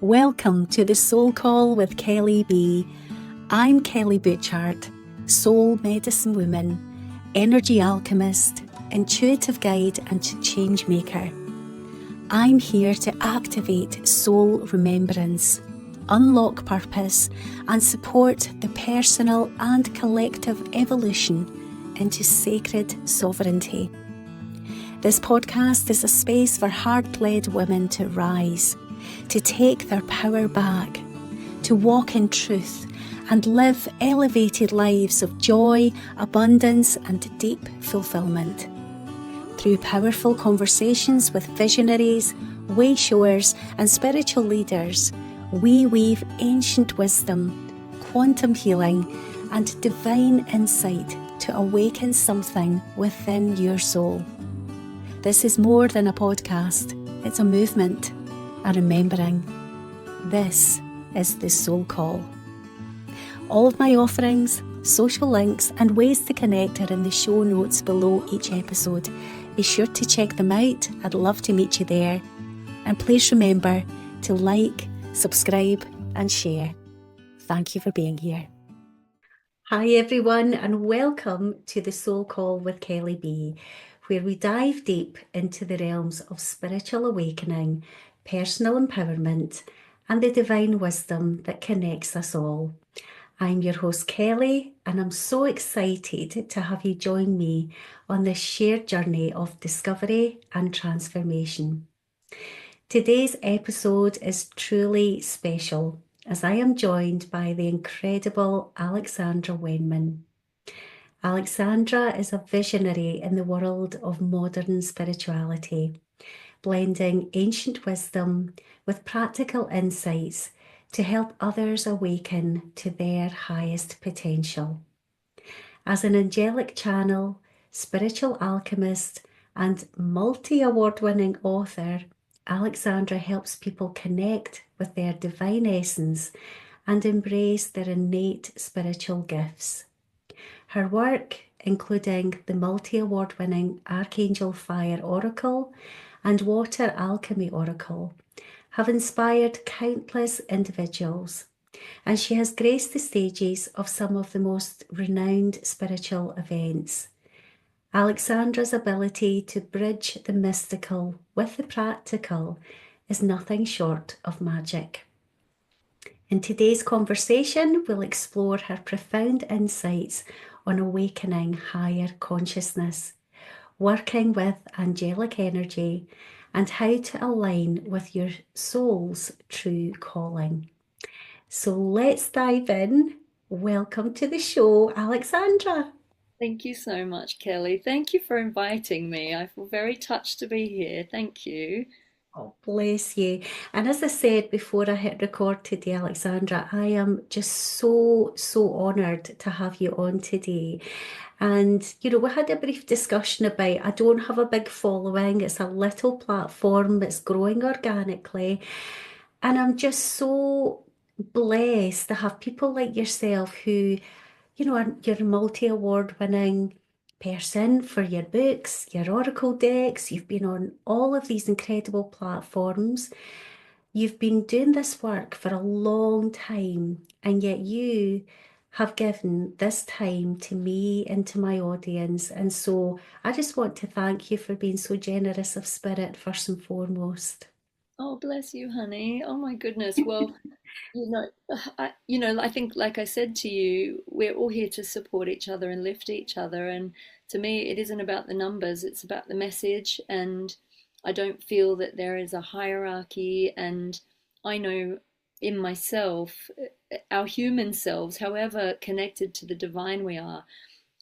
Welcome to the Soul Call with Kelly B. I'm Kelly Butchart, soul medicine woman, energy alchemist, intuitive guide and change maker. I'm here to activate soul remembrance, unlock purpose, and support the personal and collective evolution into sacred sovereignty. This podcast is a space for heart-led women to rise, to take their power back, to walk in truth and live elevated lives of joy, abundance and deep fulfillment. Through powerful conversations with visionaries, way-showers and spiritual leaders, we weave ancient wisdom, quantum healing and divine insight to awaken something within your soul. This is more than a podcast, it's a movement, a remembering. This is the Soul Call. All of my offerings, social links and ways to connect are in the show notes below each episode. Be sure to check them out, I'd love to meet you there. And please remember to like, subscribe and share. Thank you for being here. Hi everyone and welcome to the Soul Call with Kelly B, where we dive deep into the realms of spiritual awakening, personal empowerment and the divine wisdom that connects us all. I'm your host Kelly and I'm so excited to have you join me on this shared journey of discovery and transformation. Today's episode is truly special as I am joined by the incredible Alexandra Wenman. Alexandra is a visionary in the world of modern spirituality, blending ancient wisdom with practical insights to help others awaken to their highest potential. As an angelic channel, spiritual alchemist, and multi-award-winning author, Alexandra helps people connect with their divine essence and embrace their innate spiritual gifts. Her work, including the multi-award-winning Archangel Fire Oracle and Water Alchemy Oracle, have inspired countless individuals, and she has graced the stages of some of the most renowned spiritual events. Alexandra's ability to bridge the mystical with the practical is nothing short of magic. In today's conversation, we'll explore her profound insights on awakening higher consciousness, working with angelic energy, and how to align with your soul's true calling. So let's dive in. Welcome to the show, Alexandra. Thank you so much, Kelly. Thank you for inviting me. I feel very touched to be here. Thank you. Oh, bless you. And as I said before I hit record today, Alexandra, I am just so honoured to have you on today. And, we had a brief discussion about I don't have a big following. It's a little platform that's growing organically. And I'm just so blessed to have people like yourself who, you're a multi-award winning person for your books, your oracle decks. You've been on all of these incredible platforms. You've been doing this work for a long time, and yet you have given this time to me and to my audience. And so I just want to thank you for being so generous of spirit, first and foremost. Oh, bless you, honey. Oh my goodness. Well, I think, like I said to you, we're all here to support each other and lift each other. And to me, it isn't about the numbers, it's about the message. And I don't feel that there is a hierarchy. And I know in myself, our human selves, however connected to the divine we are,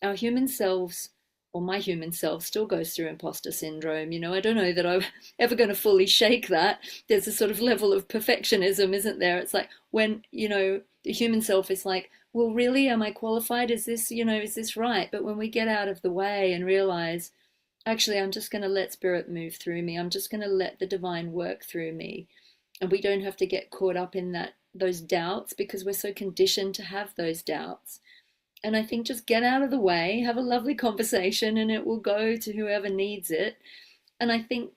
our human selves, or my human self, still goes through imposter syndrome. I don't know that I'm ever going to fully shake that. There's a sort of level of perfectionism, isn't there? It's like when, the human self is like, well, really, am I qualified? Is this right? But when we get out of the way and realize, actually, I'm just going to let spirit move through me. I'm just going to let the divine work through me. And we don't have to get caught up in those doubts because we're so conditioned to have those doubts. And I think just get out of the way, have a lovely conversation, and it will go to whoever needs it. And I think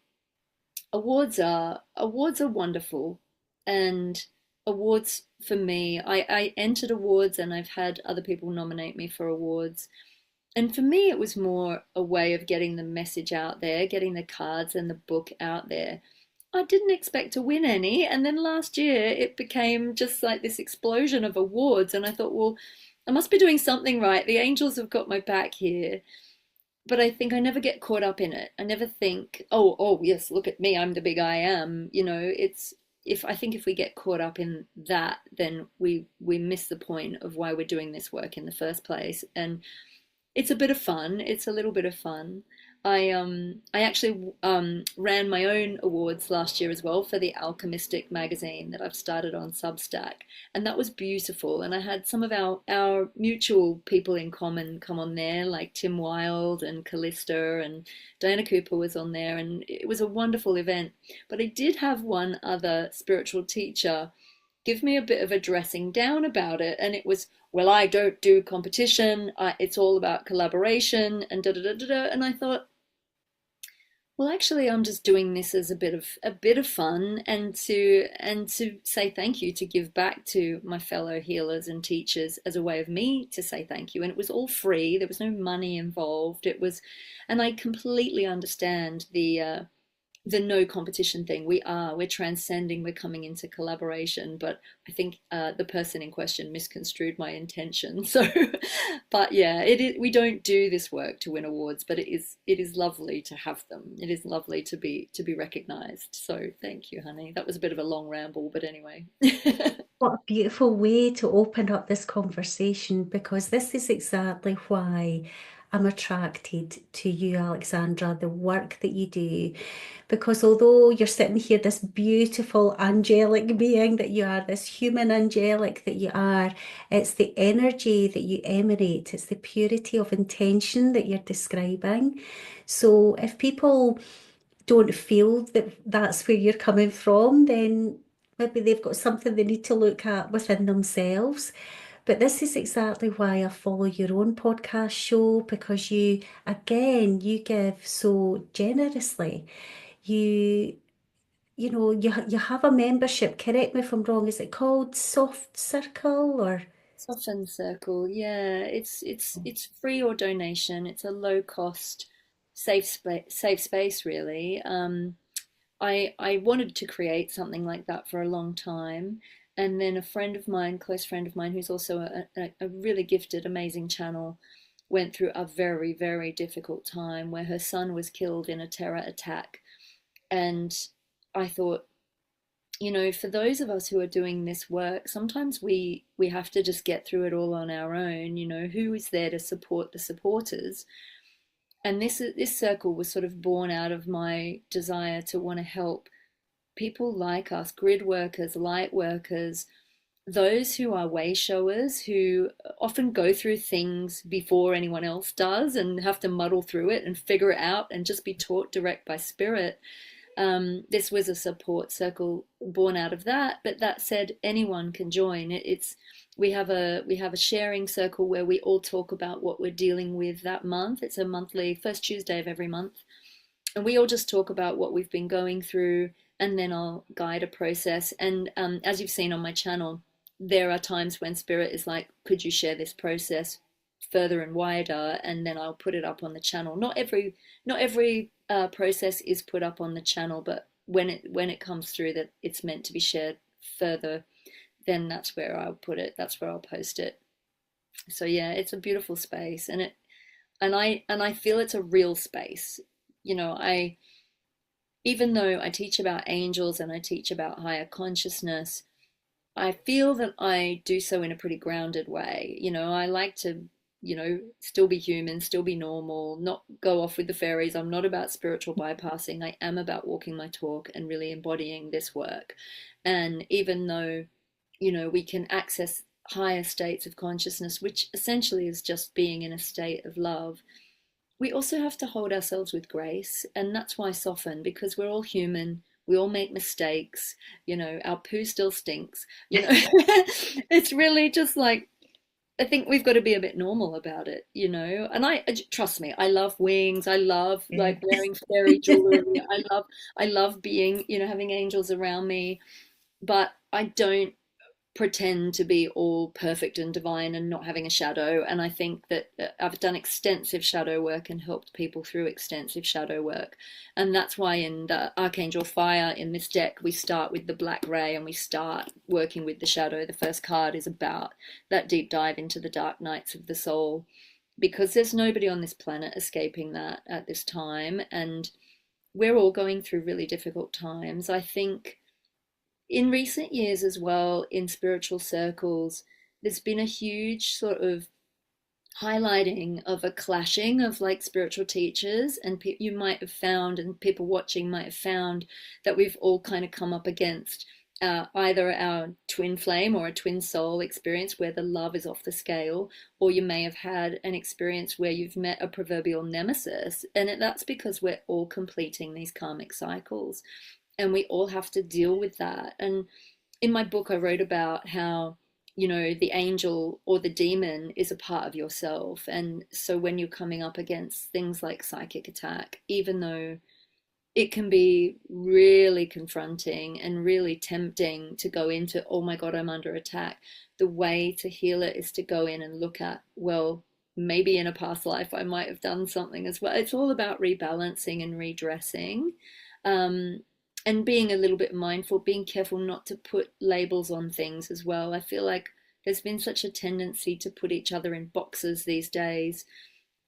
awards are wonderful. And awards for me, I entered awards and I've had other people nominate me for awards. And for me, it was more a way of getting the message out there, getting the cards and the book out there. I didn't expect to win any. And then last year, it became just like this explosion of awards. And I thought, well, I must be doing something right. The angels have got my back here. But I think I never get caught up in it. I never think, oh, yes, look at me, I'm the big I am. It's if I think if we get caught up in that, then we miss the point of why we're doing this work in the first place. And it's a bit of fun. It's a little bit of fun. I actually ran my own awards last year as well for the Alchemistic magazine that I've started on Substack, and that was beautiful. And I had some of our mutual people in common come on there, like Tim Wilde and Callista, and Diana Cooper was on there, and it was a wonderful event. But I did have one other spiritual teacher give me a bit of a dressing down about it. And it was, well, I don't do competition. It's all about collaboration and da da da da da. And I thought, well, actually, I'm just doing this as a bit of fun and to say thank you, to give back to my fellow healers and teachers as a way of me to say thank you. And it was all free. There was no money involved. And I completely understand the no competition thing. We're transcending, we're coming into collaboration. But I think the person in question misconstrued my intention. So but yeah, we don't do this work to win awards, but it is lovely to have them. It is lovely to be recognized. So thank you, honey. That was a bit of a long ramble, but anyway. What a beautiful way to open up this conversation, because this is exactly why I'm attracted to you, Alexandra, the work that you do. Because although you're sitting here, this beautiful angelic being that you are, this human angelic that you are, it's the energy that you emanate, it's the purity of intention that you're describing. So if people don't feel that that's where you're coming from, then maybe they've got something they need to look at within themselves. But this is exactly why I follow your own podcast show, because you, again, you give so generously. You, you have a membership. Correct me if I'm wrong. Is it called Soft Circle or? Soften Circle, yeah, it's free or donation. It's a low cost, safe space, really. I wanted to create something like that for a long time, and then a friend of mine, close friend of mine, who's also a really gifted, amazing channel, went through a very, very difficult time where her son was killed in a terror attack, and I thought, for those of us who are doing this work, sometimes we have to just get through it all on our own. Who is there to support the supporters? And this circle was sort of born out of my desire to want to help people like us, grid workers, light workers, those who are way showers, who often go through things before anyone else does and have to muddle through it and figure it out and just be taught direct by spirit. This was a support circle born out of that. But that said, anyone can join. We have a sharing circle where we all talk about what we're dealing with that month. It's a monthly first Tuesday of every month, and we all just talk about what we've been going through, and then I'll guide a process. And as you've seen on my channel, there are times when spirit is like, could you share this process further and wider? And then I'll put it up on the channel. Not every process is put up on the channel, but when it comes through that it's meant to be shared further, then that's where I'll put it. That's where I'll post it. So yeah, it's a beautiful space, and I feel it's a real space. I even though I teach about angels and I teach about higher consciousness, I feel that I do so in a pretty grounded way. I like to, still be human, still be normal, not go off with the fairies. I'm not about spiritual bypassing. I am about walking my talk and really embodying this work. And even though, we can access higher states of consciousness, which essentially is just being in a state of love, we also have to hold ourselves with grace. And that's why soften, because we're all human. We all make mistakes. Our poo still stinks. It's really just like, I think we've got to be a bit normal about it. And trust me, I love wings. I love like wearing fairy jewelry. I love being, having angels around me. but I don't pretend to be all perfect and divine and not having a shadow. And I think that I've done extensive shadow work and helped people through extensive shadow work. And that's why in the Archangel Fire in this deck, we start with the black ray and we start working with the shadow. The first card is about that deep dive into the dark nights of the soul, because there's nobody on this planet escaping that at this time. And we're all going through really difficult times. I think in recent years as well, in spiritual circles, there's been a huge sort of highlighting of a clashing of like spiritual teachers, and you might have found, and people watching might have found, that we've all kind of come up against either our twin flame or a twin soul experience where the love is off the scale, or you may have had an experience where you've met a proverbial nemesis, and that's because we're all completing these karmic cycles and we all have to deal with that. And in my book, I wrote about how, you know, the angel or the demon is a part of yourself. And so when you're coming up against things like psychic attack, even though it can be really confronting and really tempting to go into, oh my God, I'm under attack, the way to heal it is to go in and look at, well, maybe in a past life I might have done something as well. It's all about rebalancing and redressing. And being a little bit mindful, being careful not to put labels on things as well. I feel like there's been such a tendency to put each other in boxes these days.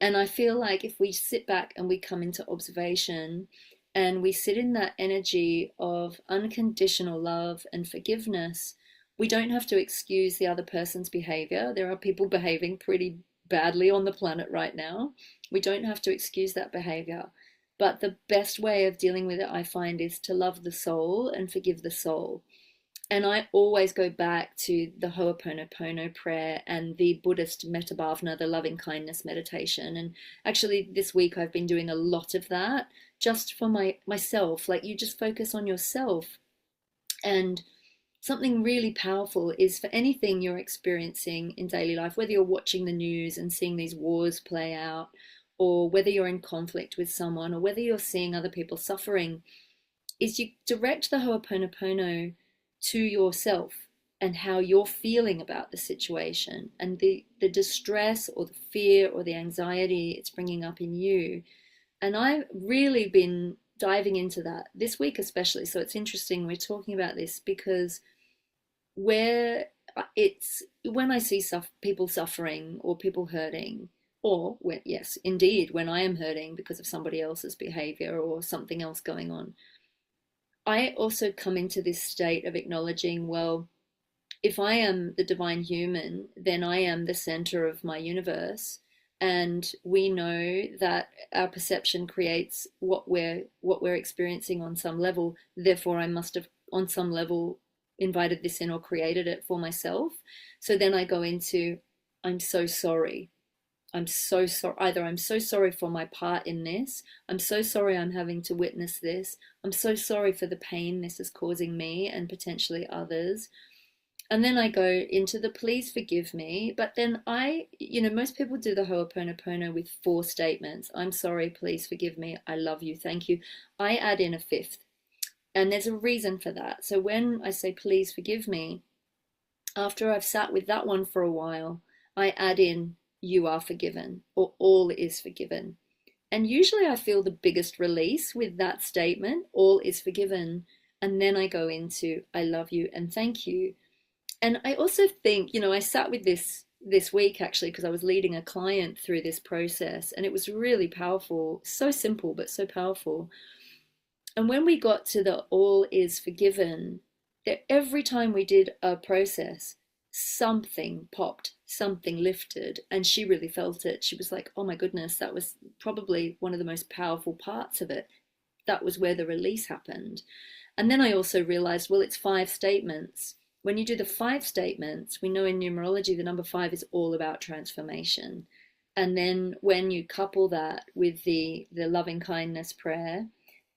And I feel like if we sit back and we come into observation and we sit in that energy of unconditional love and forgiveness, we don't have to excuse the other person's behavior. There are people behaving pretty badly on the planet right now. We don't have to excuse that behavior. But the best way of dealing with it, I find, is to love the soul and forgive the soul. And I always go back to the Ho'oponopono prayer and the Buddhist Metabhavana, the loving kindness meditation. And actually this week I've been doing a lot of that just for myself. Like, you just focus on yourself. And something really powerful is, for anything you're experiencing in daily life, whether you're watching the news and seeing these wars play out, or whether you're in conflict with someone, or whether you're seeing other people suffering, is you direct the Ho'oponopono to yourself and how you're feeling about the situation and the distress or the fear or the anxiety it's bringing up in you. And I've really been diving into that this week especially. So it's interesting we're talking about this, because when I see people suffering or people hurting, or when, yes, indeed, when I am hurting because of somebody else's behavior or something else going on, I also come into this state of acknowledging, well, if I am the divine human, then I am the center of my universe. And we know that our perception creates what we're experiencing on some level. Therefore, I must have, on some level, invited this in or created it for myself. So then I go into, I'm so sorry. I'm so sorry. Either I'm so sorry for my part in this. I'm so sorry I'm having to witness this. I'm so sorry for the pain this is causing me and potentially others. And then I go into the please forgive me. But then most people do the Ho'oponopono with 4 statements. I'm sorry, please forgive me, I love you, thank you. I add in a 5th. And there's a reason for that. So when I say please forgive me, after I've sat with that one for a while, I add in you are forgiven, or all is forgiven. And usually I feel the biggest release with that statement, all is forgiven. And then I go into I love you and thank you. And I also think, I sat with this week actually, because I was leading a client through this process, and it was really powerful. So simple, but so powerful. And when we got to the all is forgiven, that every time we did a process, something popped, something lifted, and she really felt it. She was like, oh my goodness, that was probably one of the most powerful parts of it. That was where the release happened. And then I also realized, well, it's 5 statements. When you do the 5 statements, we know in numerology the number 5 is all about transformation. And then when you couple that with the loving kindness prayer,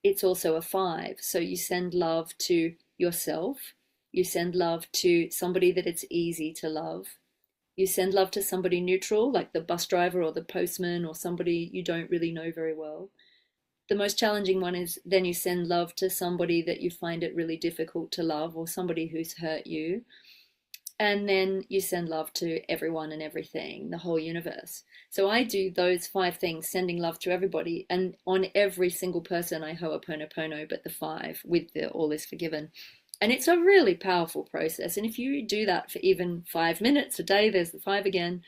it's also a 5. So you send love to yourself. You send love to somebody that it's easy to love. You send love to somebody neutral, like the bus driver or the postman or somebody you don't really know very well. the most challenging one is then you send love to somebody that you find it really difficult to love, or somebody who's hurt you. And then you send love to everyone and everything, the whole universe. So I do those 5 things, sending love to everybody. And on every single person, I ho'oponopono, but the 5 with the all is forgiven. And it's a really powerful process. And if you do that for even 5 minutes a day, there's the 5 again,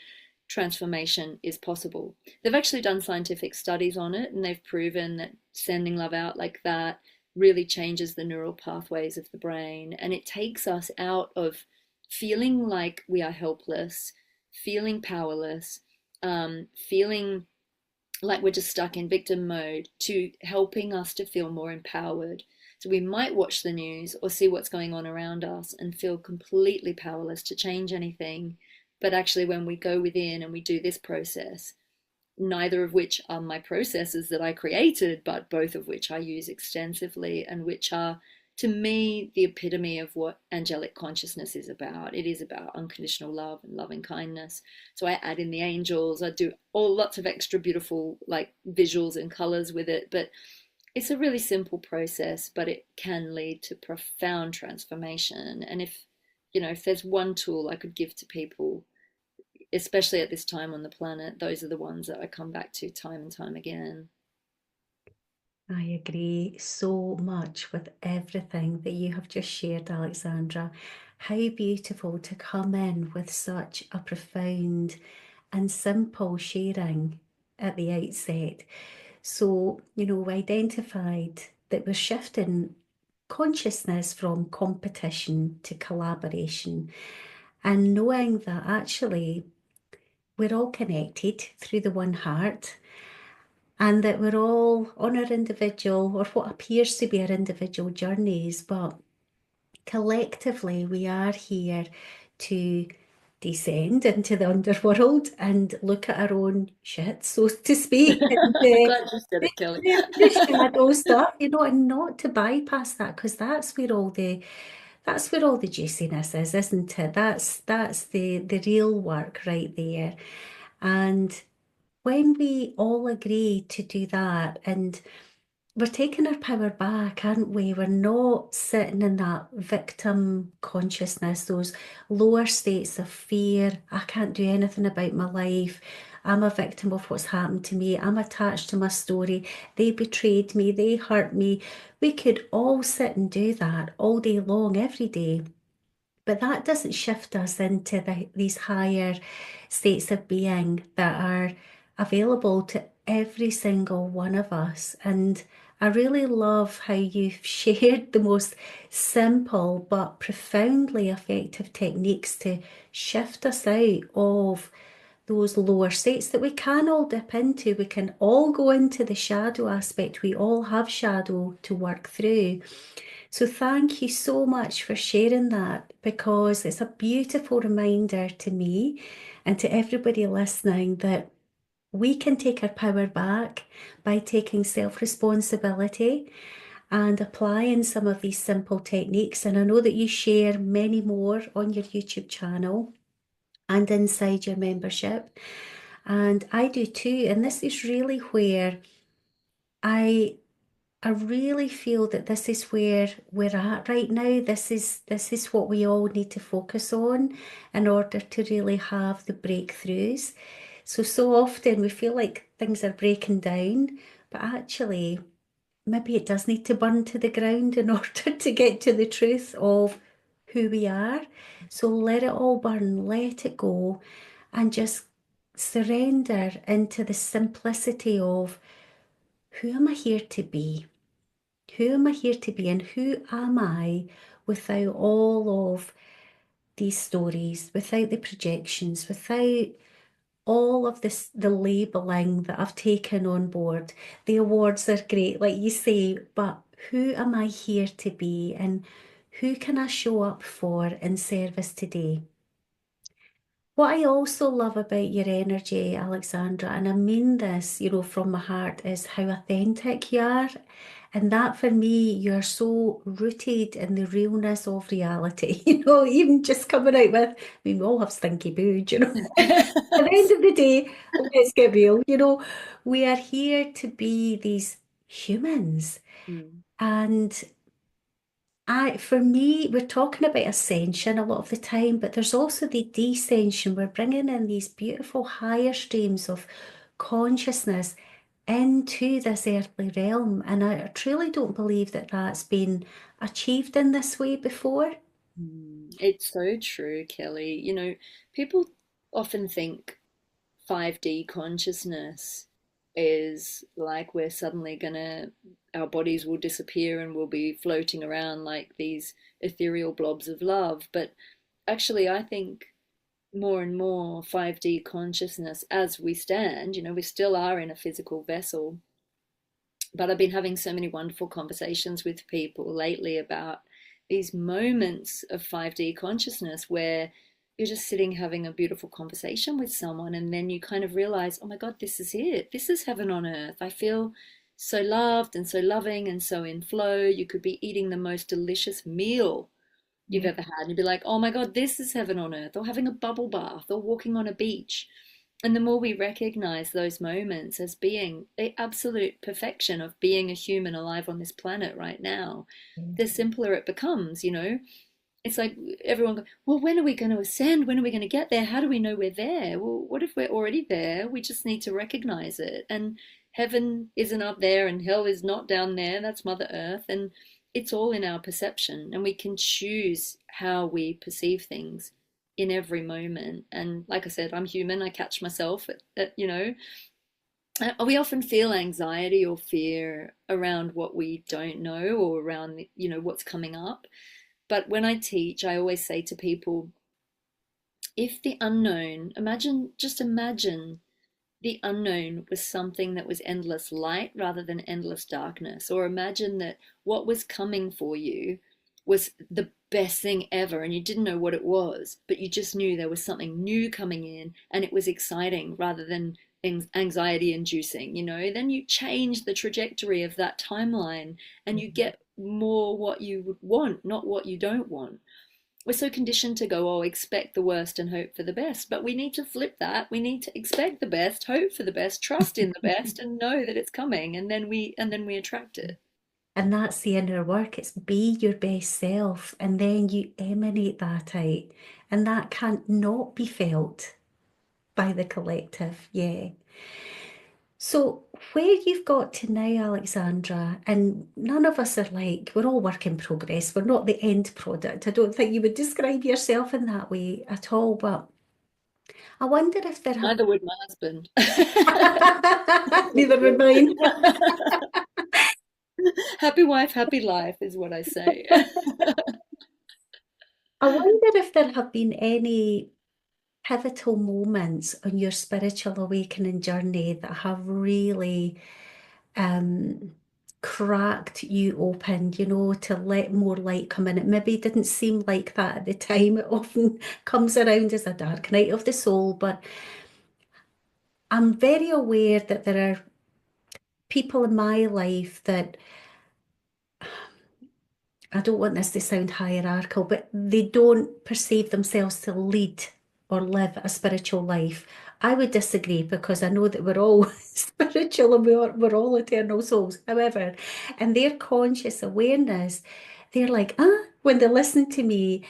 transformation is possible. They've actually done scientific studies on it, and they've proven that sending love out like that really changes the neural pathways of the brain. And it takes us out of feeling like we are helpless, feeling powerless, feeling like we're just stuck in victim mode, to helping us to feel more empowered. So we might watch the news or see what's going on around us and feel completely powerless to change anything. But actually, when we go within and we do this process, neither of which are my processes that I created, but both of which I use extensively, and which are, to me, the epitome of what angelic consciousness is about. It is about unconditional love and loving kindness. So I add in the angels, I do lots of extra beautiful like visuals and colors with it, but it's a really simple process, but it can lead to profound transformation. And if there's one tool I could give to people, especially at this time on the planet, those are the ones that I come back to time and time again. I agree so much with everything that you have just shared, Alexandra. How beautiful to come in with such a profound and simple sharing at the outset. So, we identified that we're shifting consciousness from competition to collaboration, and knowing that actually we're all connected through the one heart, and that we're all on our individual, or what appears to be our individual journeys, but collectively we are here to descend into the underworld and look at our own shit, so to speak, and Glad you said it, Kelly. the shadow stuff, and not to bypass that, because that's where all the juiciness is, isn't it? That's the real work right there. And when we all agree to do that, and we're taking our power back, aren't we? We're not sitting in that victim consciousness, those lower states of fear. I can't do anything about my life. I'm a victim of what's happened to me. I'm attached to my story. They betrayed me. They hurt me. We could all sit and do that all day long, every day. But that doesn't shift us into these higher states of being that are available to every single one of us. And I really love how you've shared the most simple but profoundly effective techniques to shift us out of those lower states that we can all dip into. We can all go into the shadow aspect. We all have shadow to work through. So thank you so much for sharing that, because it's a beautiful reminder to me and to everybody listening that we can take our power back by taking self-responsibility and applying some of these simple techniques. And I know that you share many more on your YouTube channel and inside your membership. And I do too. And this is really where I I really feel that this is where we're at right now. This is what we all need to focus on in order to really have the breakthroughs. So often we feel like things are breaking down, but actually maybe it does need to burn to the ground in order to get to the truth of who we are. So let it all burn, let it go, and just surrender into the simplicity of, who am I here to be? Who am I here to be, and who am I without all of these stories, without the projections, without all of this, the labeling that I've taken on board? The awards are great, like you say, but who am I here to be, and who can I show up for in service today? What I also love about your energy, Alexandra, and I mean this, from my heart, is how authentic you are. And that for me, you're so rooted in the realness of reality. Even just coming out with, we all have stinky booge. At the end of the day, let's get real. We are here to be these humans. Mm. And for me, we're talking about ascension a lot of the time, but there's also the descension. We're bringing in these beautiful higher streams of consciousness into this earthly realm. And I truly don't believe that that's been achieved in this way before. It's so true, Kelly. You know, people often think 5D consciousness is like we're suddenly gonna, our bodies will disappear and we'll be floating around like these ethereal blobs of love. But actually, I think more and more 5D consciousness as we stand, we still are in a physical vessel. But I've been having so many wonderful conversations with people lately about these moments of 5D consciousness where you're just sitting having a beautiful conversation with someone, and then you kind of realize, oh my God, this is it. This is heaven on earth. I feel so loved and so loving and so in flow. You could be eating the most delicious meal you've Yeah. ever had, and you'd be like, oh my God, this is heaven on earth, or having a bubble bath, or walking on a beach. And the more we recognize those moments as being the absolute perfection of being a human alive on this planet right now, the simpler it becomes. It's like everyone goes, well, when are we going to ascend? When are we going to get there? How do we know we're there? Well, what if we're already there? We just need to recognize it. And heaven isn't up there and hell is not down there. That's Mother Earth. And it's all in our perception. And we can choose how we perceive things in every moment. And like I said, I'm human. I catch myself we often feel anxiety or fear around what we don't know, or around what's coming up. But when I teach, I always say to people, if the unknown, just imagine the unknown was something that was endless light rather than endless darkness. Or imagine that what was coming for you was the best thing ever and you didn't know what it was, but you just knew there was something new coming in and it was exciting rather than anxiety inducing. Then you change the trajectory of that timeline and you get more what you would want, not what you don't want. We're so conditioned to go, oh, expect the worst and hope for the best. But we need to flip that. We need to expect the best, hope for the best, trust in the best, and know that it's coming. And then we attract it. And that's the inner work. It's be your best self, and then you emanate that out. And that can't not be felt by the collective. Yeah. So, where you've got to now, Alexandra, and none of us are like, we're all work in progress. We're not the end product. I don't think you would describe yourself in that way at all. But I wonder if there have. Neither would my husband. Neither would mine. Happy wife, happy life is what I say. I wonder if there have been any pivotal moments on your spiritual awakening journey that have really um, cracked you open, to let more light come in. It maybe didn't seem like that at the time. It often comes around as a dark night of the soul, but I'm very aware that there are people in my life that I don't want this to sound hierarchical, but they don't perceive themselves to lead or live a spiritual life. I would disagree because I know that we're all spiritual and we're all eternal souls. However, in their conscious awareness, they're like, when they listen to me,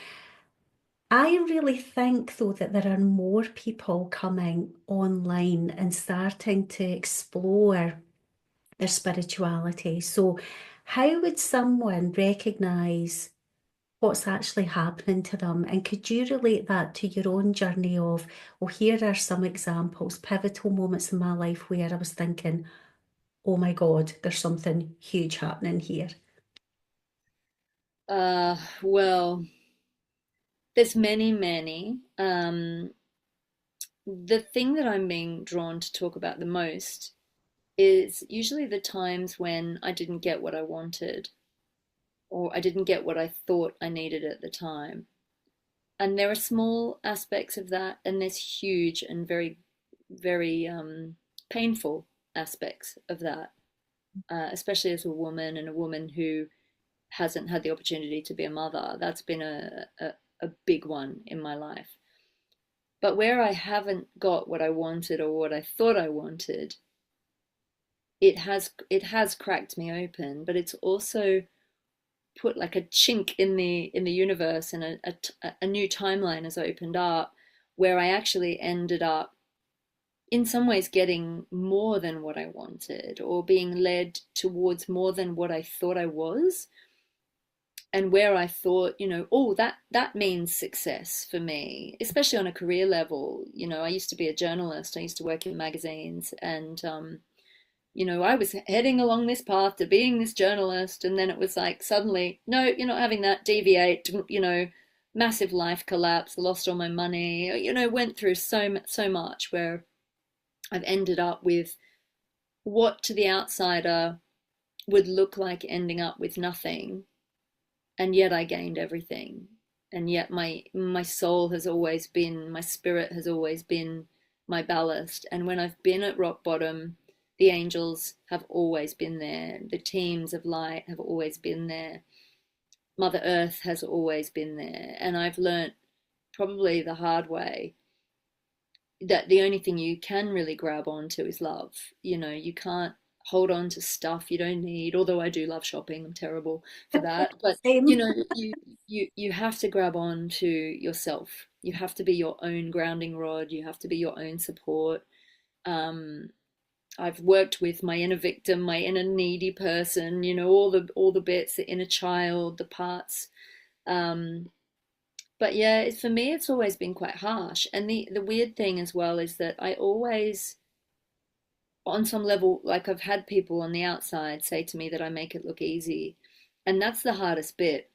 I really think though that there are more people coming online and starting to explore their spirituality. So, how would someone recognize what's actually happening to them? And could you relate that to your own journey of, well, here are some examples, pivotal moments in my life where I was thinking, oh my God, there's something huge happening here. Well, there's many, many. The thing that I'm being drawn to talk about the most is usually the times when I didn't get what I wanted, or I didn't get what I thought I needed at the time. And there are small aspects of that, and there's huge and very, very painful aspects of that, especially as a woman, and a woman who hasn't had the opportunity to be a mother. That's been a big one in my life. But where I haven't got what I wanted or what I thought I wanted, it has cracked me open, but it's also put like a chink in the universe, and a new timeline has opened up where I actually ended up in some ways getting more than what I wanted, or being led towards more than what I thought I was. And where I thought, oh, that means success for me, especially on a career level. I used to be a journalist. I used to work in magazines, and I was heading along this path to being this journalist, and then it was like suddenly, no, you're not having that. Deviate. Massive life collapse. Lost all my money. Went through so much where I've ended up with what to the outsider would look like ending up with nothing, and yet I gained everything. And yet my soul has always been, my spirit has always been my ballast. And when I've been at rock bottom, the angels have always been there. The teams of light have always been there. Mother Earth has always been there. And I've learnt, probably the hard way, that the only thing you can really grab onto is love. You can't hold on to stuff you don't need. Although I do love shopping, I'm terrible for that. But Same. you have to grab on to yourself. You have to be your own grounding rod. You have to be your own support. Um, I've worked with my inner victim, my inner needy person. All the bits, the inner child, the parts. Um, but yeah, for me, it's always been quite harsh. And the weird thing as well is that I always, on some level, like, I've had people on the outside say to me that I make it look easy. And that's the hardest bit,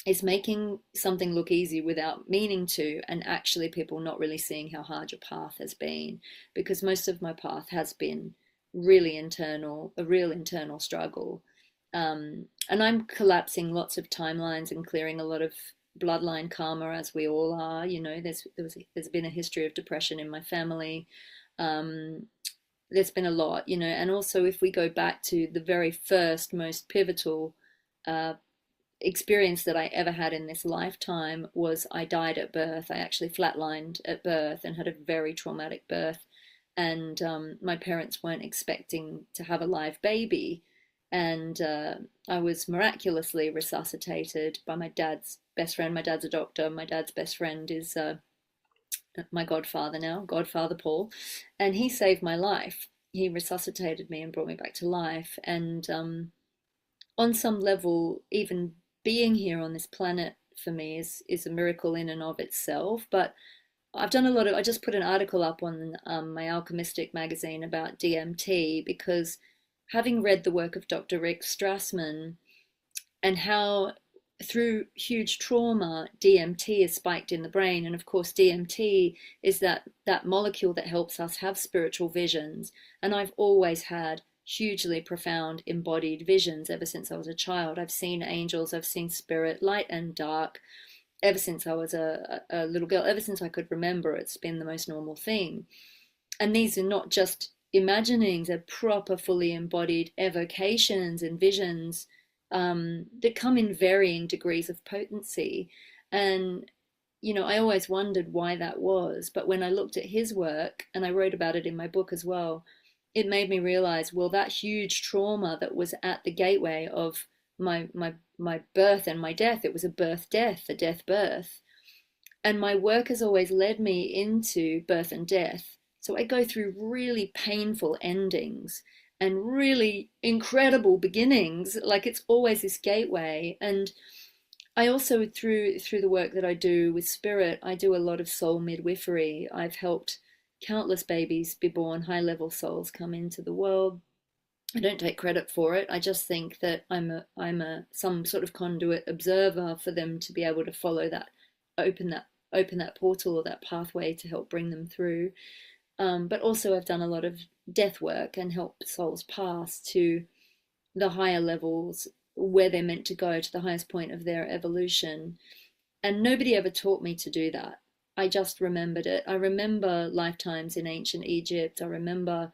is making something look easy without meaning to, and actually people not really seeing how hard your path has been. Because most of my path has been really internal, a real internal struggle. And I'm collapsing lots of timelines and clearing a lot of bloodline karma, as we all are. There's been a history of depression in my family. Um, there's been a lot, and also, if we go back to the very first, most pivotal uh, experience that I ever had in this lifetime, was I died at birth. I actually flatlined at birth and had a very traumatic birth. And my parents weren't expecting to have a live baby. And I was miraculously resuscitated by my dad's best friend. My dad's a doctor. My dad's best friend is my godfather now, Godfather Paul. And he saved my life. He resuscitated me and brought me back to life. And on some level, even being here on this planet for me is a miracle in and of itself. But I just put an article up on my Alchemistic magazine about DMT, because having read the work of Dr. Rick Strassman, and how through huge trauma DMT is spiked in the brain. And of course DMT is that molecule that helps us have spiritual visions. And I've always had hugely profound embodied visions ever since I was a child. I've seen angels, I've seen spirit, light and dark, ever since I was a little girl. Ever since I could remember, it's been the most normal thing. And these are not just imaginings, they're proper, fully embodied evocations and visions that come in varying degrees of potency. And I always wondered why that was. But when I looked at his work, and I wrote about it in my book as well, it made me realize, well, that huge trauma that was at the gateway of my birth and my death, it was a birth death, a death birth. And my work has always led me into birth and death. So I go through really painful endings and really incredible beginnings. Like, it's always this gateway. And I also, through the work that I do with spirit, I do a lot of soul midwifery. I've helped countless babies be born, high-level souls come into the world. I don't take credit for it. I just think that I'm a some sort of conduit observer for them to be able to follow that, open that portal or that pathway to help bring them through. But also I've done a lot of death work and helped souls pass to the higher levels where they're meant to go, to the highest point of their evolution. And nobody ever taught me to do that. I just remembered it. I remember lifetimes in ancient Egypt. I remember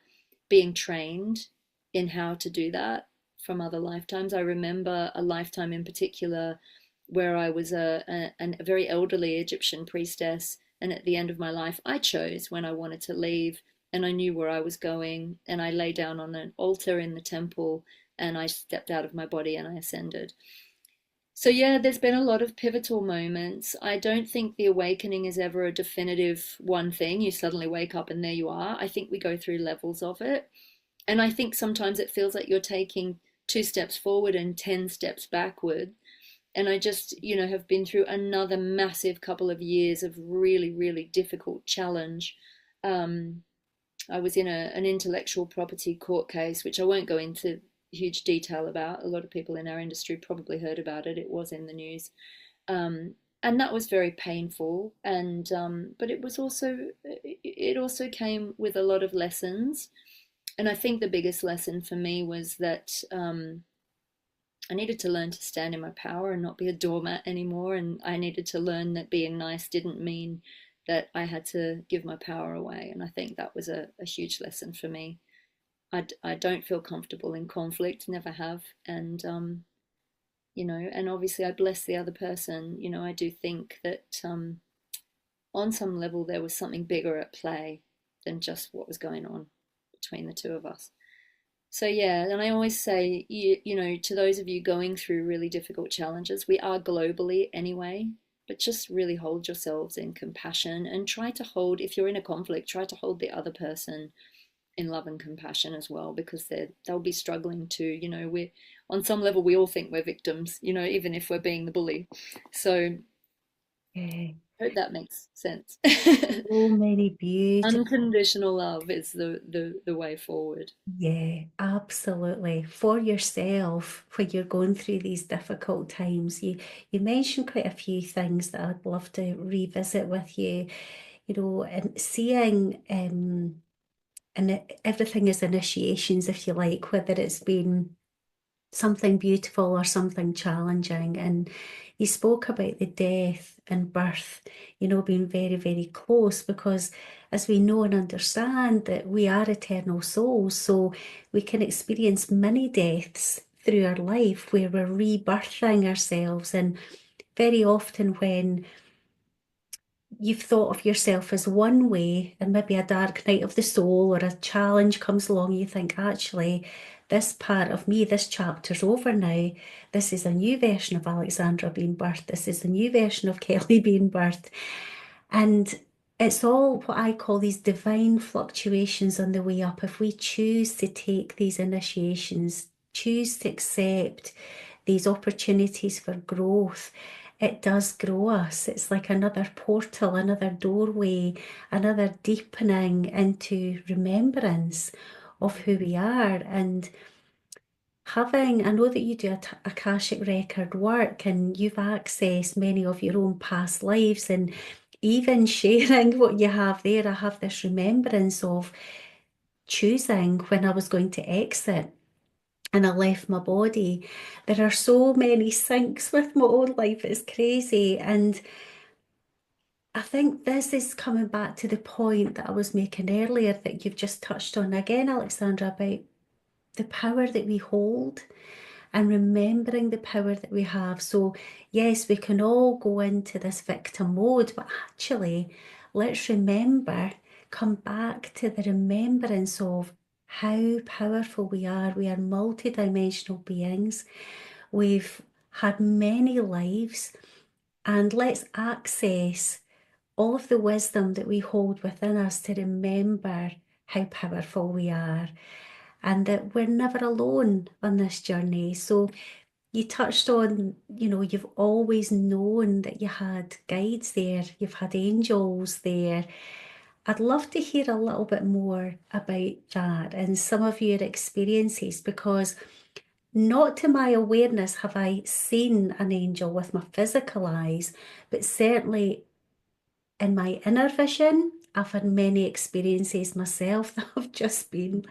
being trained in how to do that from other lifetimes. I remember a lifetime in particular where I was a very elderly Egyptian priestess, and at the end of my life I chose when I wanted to leave and I knew where I was going, and I lay down on an altar in the temple, and I stepped out of my body and I ascended. So yeah, there's been a lot of pivotal moments. I don't think the awakening is ever a definitive one thing. You suddenly wake up and there you are. I think we go through levels of it. And I think sometimes it feels like you're taking 2 steps forward and 10 steps backward. And I just, have been through another massive couple of years of really, really difficult challenge. Um, I was in an intellectual property court case, which I won't go into huge detail about. A lot of people in our industry probably heard about it. It was in the news. And that was very painful. And but it also came with a lot of lessons. And I think the biggest lesson for me was that I needed to learn to stand in my power and not be a doormat anymore. And I needed to learn that being nice didn't mean that I had to give my power away. And I think that was a huge lesson for me. I don't feel comfortable in conflict, never have. And obviously I bless the other person. I do think that on some level there was something bigger at play than just what was going on between the two of us. So yeah, and I always say, to those of you going through really difficult challenges, we are globally anyway, but just really hold yourselves in compassion and try to hold, if you're in a conflict, try to hold the other person in love and compassion as well, because they'll be struggling too. We're on some level we all think we're victims, even if we're being the bully. So Yeah. I hope that makes sense. So many beautiful. Unconditional love is the way forward. Yeah, absolutely. For yourself, when you're going through these difficult times, you mentioned quite a few things that I'd love to revisit with you, and seeing and everything is initiations, if you like, whether it's been something beautiful or something challenging. And you spoke about the death and birth, being very, very close, because as we know and understand that we are eternal souls, so we can experience many deaths through our life where we're rebirthing ourselves. And very often when you've thought of yourself as one way, and maybe a dark night of the soul or a challenge comes along, you think, actually, this part of me, this chapter's over now. This is a new version of Alexandra being birthed. This is a new version of Kelly being birthed. And it's all what I call these divine fluctuations on the way up. If we choose to take these initiations, choose to accept these opportunities for growth, it does grow us. It's like another portal, another doorway, another deepening into remembrance of who we are. And I know that you do Akashic record work and you've accessed many of your own past lives, and even sharing what you have there, I have this remembrance of choosing when I was going to exit and I left my body. There are so many syncs with my own life, it's crazy. And I think this is coming back to the point that I was making earlier that you've just touched on again, Alexandra, about the power that we hold and remembering the power that we have. So, yes, we can all go into this victim mode, but actually, let's remember, come back to the remembrance of how powerful we are. We are multidimensional beings. We've had many lives, and let's access all of the wisdom that we hold within us to remember how powerful we are and that we're never alone on this journey. So you touched on, you've always known that you had guides there, you've had angels there. I'd love to hear a little bit more about that and some of your experiences, because not to my awareness have I seen an angel with my physical eyes, but certainly in my inner vision, I've had many experiences myself that have just been,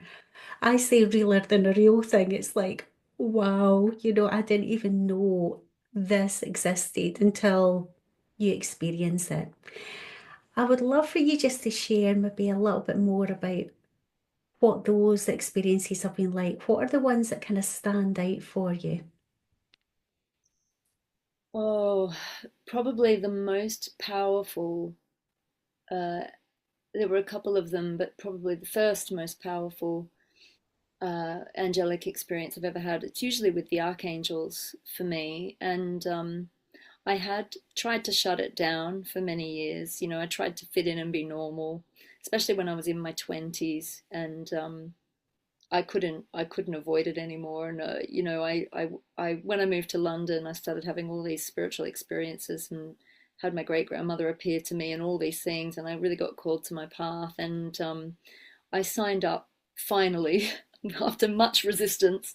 I say, realer than a real thing. It's like, wow, I didn't even know this existed until you experience it. I would love for you just to share maybe a little bit more about what those experiences have been like. What are the ones that kind of stand out for you? Oh, probably the most powerful uh, there were a couple of them, but probably the first most powerful angelic experience I've ever had. It's usually with the archangels for me, and I had tried to shut it down for many years. You know, I tried to fit in and be normal, especially when I was in my 20s, and I couldn't avoid it anymore. And you know, I when I moved to London, I started having all these spiritual experiences and had my great grandmother appear to me and all these things, and I really got called to my path. And I signed up finally after much resistance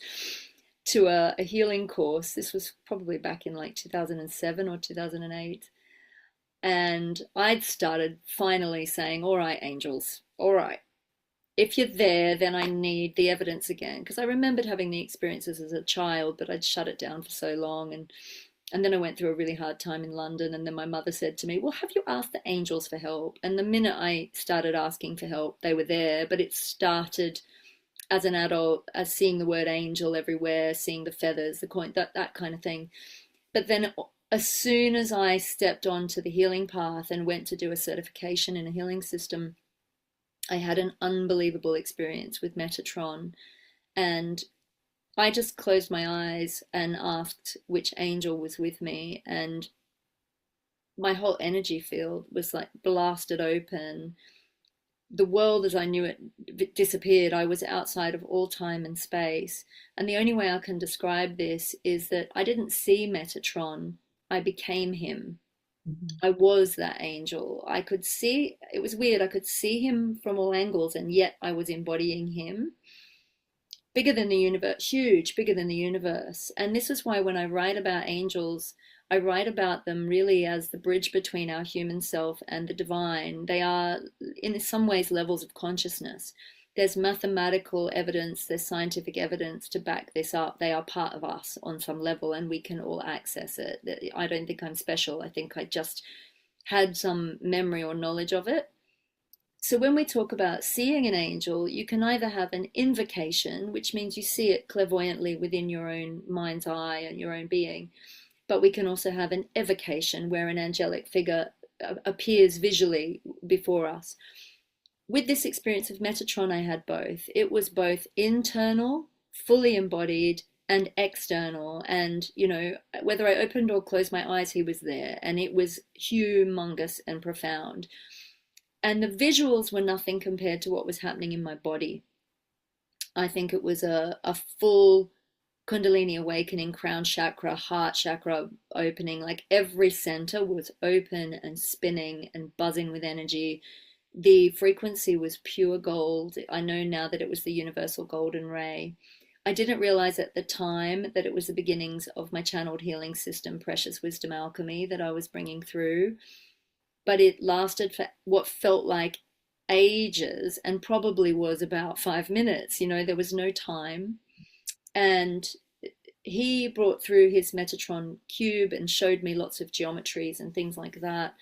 to a healing course. This was probably back in like 2007 or 2008. And I'd started finally saying, all right, angels, all right, if you're there, then I need the evidence again. Because I remembered having the experiences as a child, but I'd shut it down for so long. And then I went through a really hard time in London. And then my mother said to me, well, have you asked the angels for help? And the minute I started asking for help, they were there. But it started as an adult, as seeing the word angel everywhere, seeing the feathers, the coin, that kind of thing. But then as soon as I stepped onto the healing path and went to do a certification in a healing system, I had an unbelievable experience with Metatron. And I just closed my eyes and asked which angel was with me. And my whole energy field was like blasted open. The world as I knew it disappeared. I was outside of all time and space. And the only way I can describe this is that I didn't see Metatron, I became him. Mhm. I was that angel. I could see, it was weird, I could see him from all angles, and yet I was embodying him. Bigger than the universe, huge, bigger than the universe. And this is why when I write about angels, I write about them really as the bridge between our human self and the divine. They are, in some ways, levels of consciousness. There's mathematical evidence, there's scientific evidence to back this up. They are part of us on some level, and we can all access it. I don't think I'm special. I think I just had some memory or knowledge of it. So when we talk about seeing an angel, you can either have an invocation, which means you see it clairvoyantly within your own mind's eye and your own being, but we can also have an evocation where an angelic figure appears visually before us. With this experience of Metatron, I had both. It was both internal, fully embodied, and external. And, you know, whether I opened or closed my eyes, he was there. And it was humongous and profound. And the visuals were nothing compared to what was happening in my body. I think it was a full Kundalini awakening, crown chakra, heart chakra opening. Like every center was open and spinning and buzzing with energy. The frequency was pure gold. I know now that it was the universal golden ray. I didn't realize at the time that it was the beginnings of my channeled healing system, Precious Wisdom Alchemy, that I was bringing through. But it lasted for what felt like ages and probably was about 5 minutes. You know, there was no time. And he brought through his Metatron cube and showed me lots of geometries and things like that.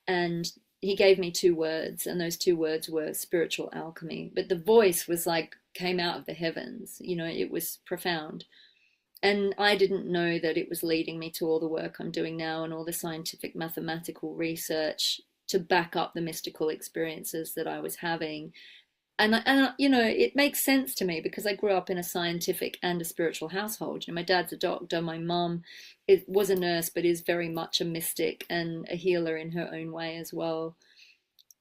And he gave me two words, and those two words were spiritual alchemy. But the voice was like, came out of the heavens. You know, it was profound. And I didn't know that it was leading me to all the work I'm doing now and all the scientific mathematical research to back up the mystical experiences that I was having. And you know, it makes sense to me because I grew up in a scientific and a spiritual household. You know, my dad's a doctor, my mum was a nurse, but is very much a mystic and a healer in her own way as well.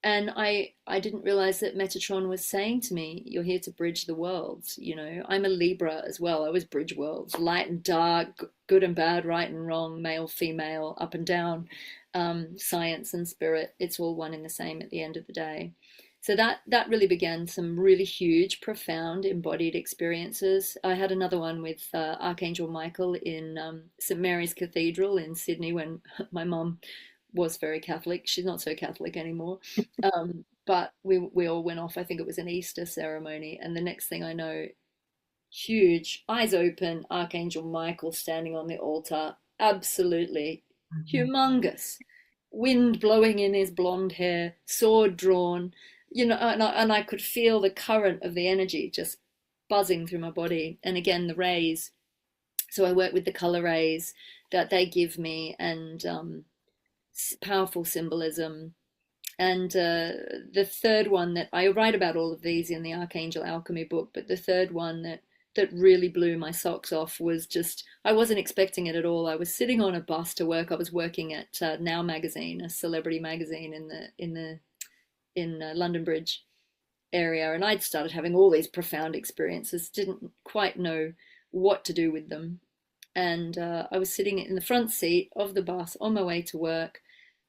And I didn't realize that Metatron was saying to me, you're here to bridge the worlds. You know, I'm a Libra as well. I was bridge worlds, light and dark, good and bad, right and wrong, male, female, up and down, science and spirit. It's all one and the same at the end of the day. So that really began some really huge, profound, embodied experiences. I had another one with Archangel Michael in St Mary's Cathedral in Sydney when my mum was very Catholic. She's not so Catholic anymore. But we all went off. I think it was an Easter ceremony. And the next thing I know, huge, eyes open, Archangel Michael standing on the altar. Absolutely Mhm. humongous. Wind blowing in his blonde hair, sword drawn. You know, and I could feel the current of the energy just buzzing through my body. And again, the rays. So I work with the color rays that they give me and powerful symbolism. And the third one that I write about all of these in the Archangel Alchemy book, but the third one that really blew my socks off was just I wasn't expecting it at all. I was sitting on a bus to work. I was working at Now magazine, a celebrity magazine in London Bridge area, and I'd started having all these profound experiences. Didn't quite know what to do with them, and I was sitting in the front seat of the bus on my way to work.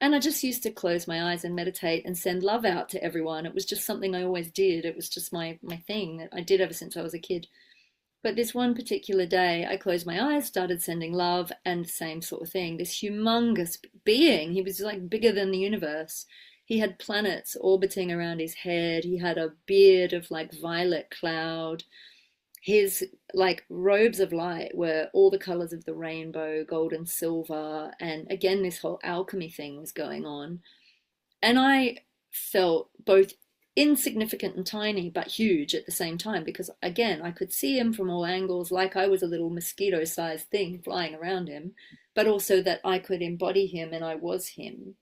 And I just used to close my eyes and meditate and send love out to everyone. It was just something I always did. It was just my thing that I did ever since I was a kid. But this one particular day, I closed my eyes, started sending love, and the same sort of thing. This humongous being, he was like bigger than the universe. He had planets orbiting around his head. He had a beard of like violet cloud. His like robes of light were all the colors of the rainbow, gold and silver. And again, this whole alchemy thing was going on. And I felt both insignificant and tiny, but huge at the same time, because again, I could see him from all angles, like I was a little mosquito sized thing flying around him, but also that I could embody him and I was him.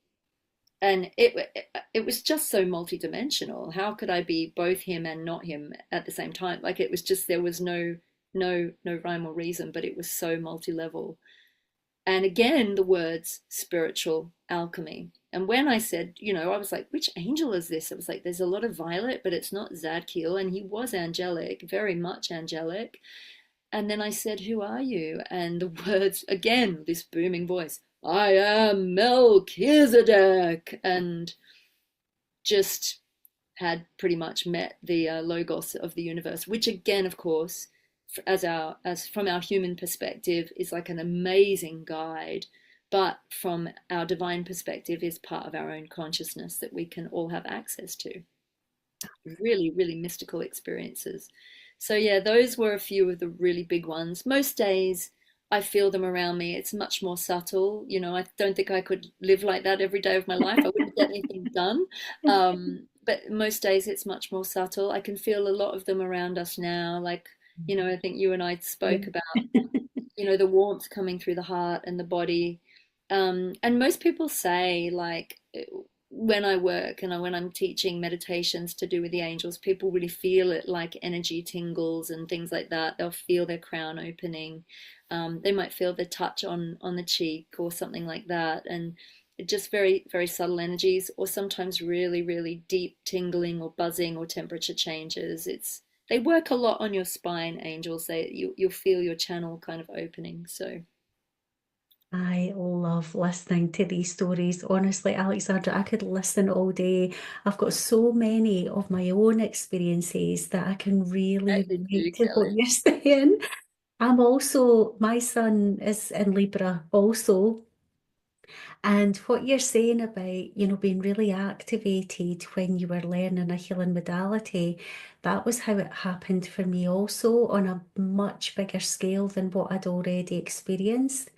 And it was just so multidimensional. How could I be both him and not him at the same time? Like it was just there was no rhyme or reason, but it was so multi-level. And again, the words spiritual alchemy. And when I said, I was like, which angel is this? It was like, there's a lot of violet, but it's not Zadkiel. And he was angelic, very much angelic. And then I said, who are you? And the words, again, this booming voice, I am Melchizedek. And just had pretty much met the logos of the universe, which again, of course, as from our human perspective, is like an amazing guide, but from our divine perspective, is part of our own consciousness that we can all have access to. Really, really mystical experiences. So yeah, those were a few of the really big ones. Most days I feel them around me. It's much more subtle. I don't think I could live like that every day of my life. I wouldn't get anything done. But most days it's much more subtle. I can feel a lot of them around us now. Like, I think you and I spoke about, the warmth coming through the heart and the body. And most people say, like, when I work and when I'm teaching meditations to do with the angels, people really feel it like energy tingles and things like that. They'll feel their crown opening. They might feel the touch on the cheek or something like that. And just very, very subtle energies, or sometimes really, really deep tingling or buzzing or temperature changes. They work a lot on your spine, angels. You'll feel your channel kind of opening. So I love listening to these stories. Honestly, Alexandra, I could listen all day. I've got so many of my own experiences that I can I really did relate too, to what Kelly. you're saying. My son is in Libra also. And what you're saying about, being really activated when you were learning a healing modality, that was how it happened for me also on a much bigger scale than what I'd already experienced.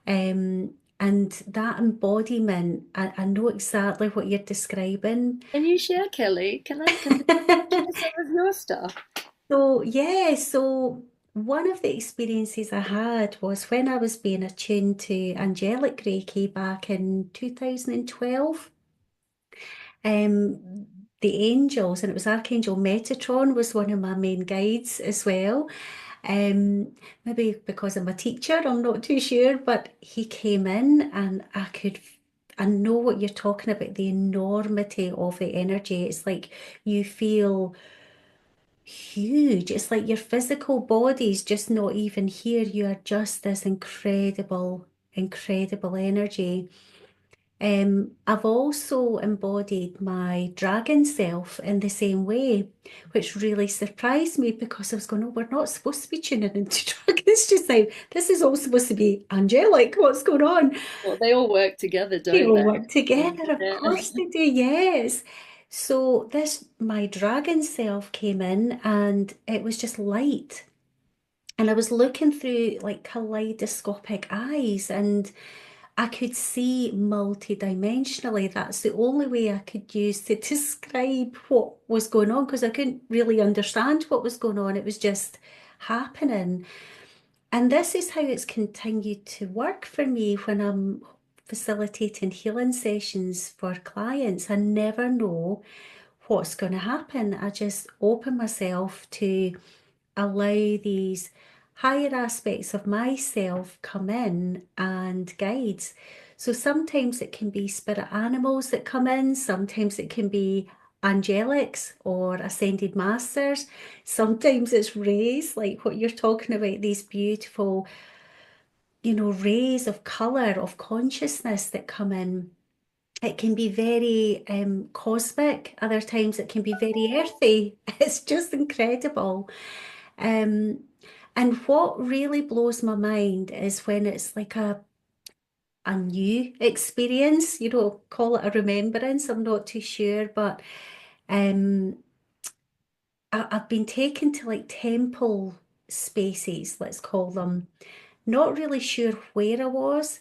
And that embodiment, I know exactly what you're describing. Can you share, Kelly? Can I share some of your stuff? So, yeah, so one of the experiences I had was when I was being attuned to Angelic Reiki back in 2012. Um, the angels, and it was Archangel Metatron was one of my main guides as well. Um, Maybe because I'm a teacher, I'm not too sure, but he came in and I know what you're talking about, the enormity of the energy. It's like you feel huge. It's like your physical body's just not even here. You are just this incredible, incredible energy. I've also embodied my dragon self in the same way, which really surprised me because I was going, oh, we're not supposed to be tuning into dragons just now. This is all supposed to be angelic. What's going on? Well, they all work together, They don't all they? work together, of Yeah. course they do, yes. So my dragon self came in and it was just light. And I was looking through like kaleidoscopic eyes and I could see multi-dimensionally. That's the only way I could use to describe what was going on because I couldn't really understand what was going on. It was just happening. And this is how it's continued to work for me when I'm facilitating healing sessions for clients, I never know what's going to happen. I just open myself to allow these higher aspects of myself come in and guides. So sometimes it can be spirit animals that come in, sometimes it can be angelics or ascended masters, sometimes it's rays, like what you're talking about, these beautiful, rays of color, of consciousness that come in. It can be very cosmic, other times it can be very earthy. It's just incredible. Um, and what really blows my mind is when it's like a new experience, call it a remembrance, I'm not too sure, but um, I've been taken to like temple spaces, let's call them. Not really sure where I was,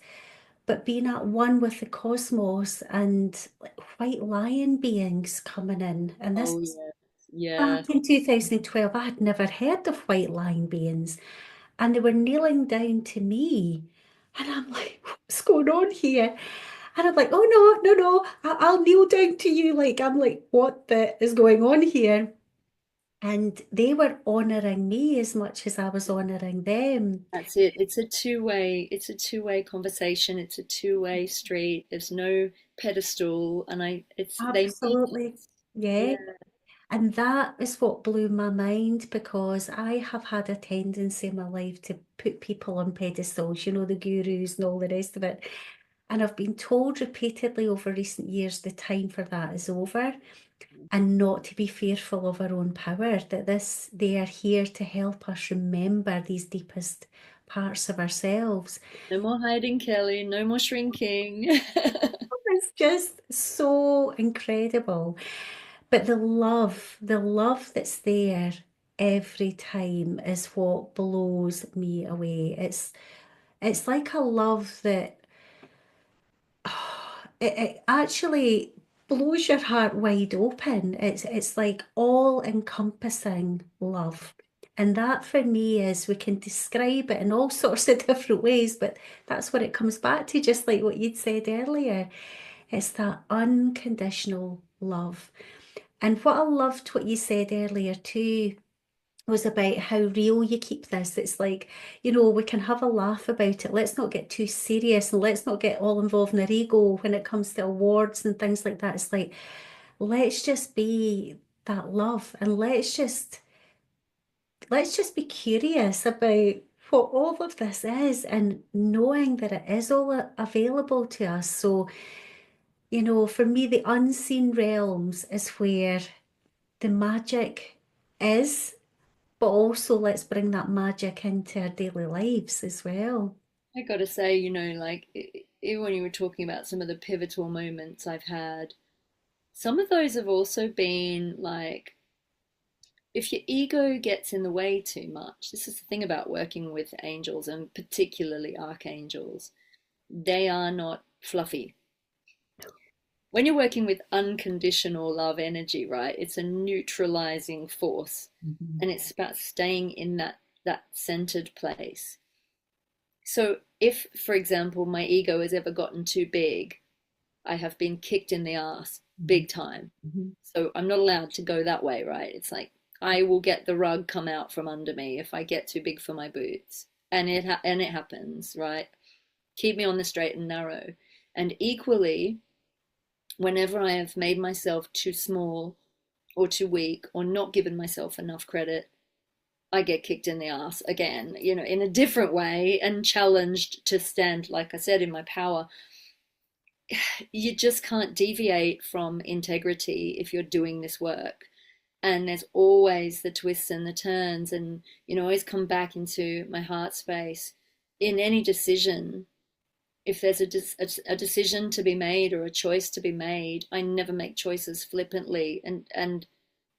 but being at one with the cosmos and like white lion beings coming in. And this Oh is yes, yes. back in 2012. I had never heard of white lion beings. And they were kneeling down to me. And I'm like, what's going on here? And I'm like, oh no, no, no, I'll kneel down to you. Like, I'm like, what the is going on here? And they were honoring me as much as I was honoring them. That's it. It's a two-way conversation. It's a two-way street. There's no pedestal, and they mean Absolutely. it. Yeah. Yeah. And that is what blew my mind because I have had a tendency in my life to put people on pedestals, the gurus and all the rest of it. And I've been told repeatedly over recent years the time for that is over and not to be fearful of our own power, that they are here to help us remember these deepest parts of ourselves. No more hiding, Kelly. No more shrinking. It's just so incredible. But the love that's there every time is what blows me away. It's like a love that it actually blows your heart wide open. It's like all encompassing love. And that for me is we can describe it in all sorts of different ways, but that's what it comes back to, just like what you'd said earlier. It's that unconditional love. And what I loved what you said earlier too was about how real you keep this. It's like, we can have a laugh about it. Let's not get too serious and let's not get all involved in our ego when it comes to awards and things like that. It's like, let's just be that love and let's just be curious about what all of this is and knowing that it is all available to us. So, for me, the unseen realms is where the magic is, but also let's bring that magic into our daily lives as well. I gotta say, like even when you were talking about some of the pivotal moments I've had, some of those have also been like, if your ego gets in the way too much, this is the thing about working with angels and particularly archangels, they are not fluffy. When you're working with unconditional love energy, right, it's a neutralizing force, Mhm. and it's about staying in that centered place. So if, for example, my ego has ever gotten too big, I have been kicked in the ass Mhm. big time. Mhm. So I'm not allowed to go that way, right? It's like I will get the rug come out from under me if I get too big for my boots. And it happens, right? Keep me on the straight and narrow. And equally, whenever I have made myself too small or too weak or not given myself enough credit, I get kicked in the ass again, in a different way and challenged to stand, like I said, in my power. You just can't deviate from integrity if you're doing this work. And there's always the twists and the turns, and always come back into my heart space in any decision. If there's a decision to be made or a choice to be made, I never make choices flippantly, and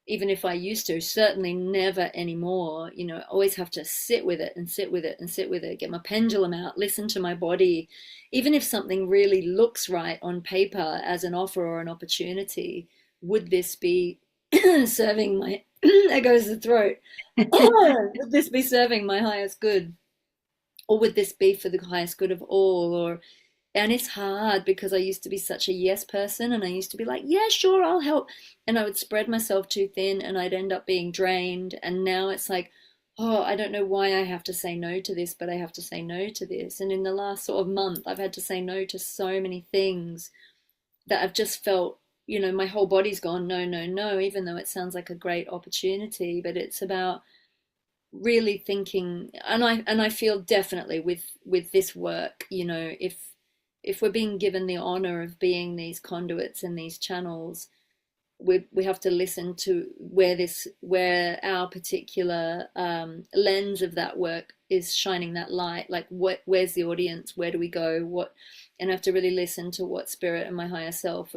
even if I used to, certainly never anymore. I always have to sit with it and sit with it and sit with it, get my pendulum out, listen to my body. Even if something really looks right on paper as an offer or an opportunity, would this be serving my, there goes the throat, would this be serving my highest good? Or would this be for the highest good of all? Or And it's hard because I used to be such a yes person, and I used to be like, yeah, sure, I'll help. And I would spread myself too thin and I'd end up being drained. And now it's like, oh, I don't know why I have to say no to this, but I have to say no to this. And in the last sort of month, I've had to say no to so many things that I've just felt, my whole body's gone, no, no, no, even though it sounds like a great opportunity. But it's about really thinking, and I feel definitely with this work, if we're being given the honor of being these conduits and these channels, we have to listen to where our particular lens of that work is shining that light. Like, where's the audience? Where do we go? And I have to really listen to what spirit and my higher self,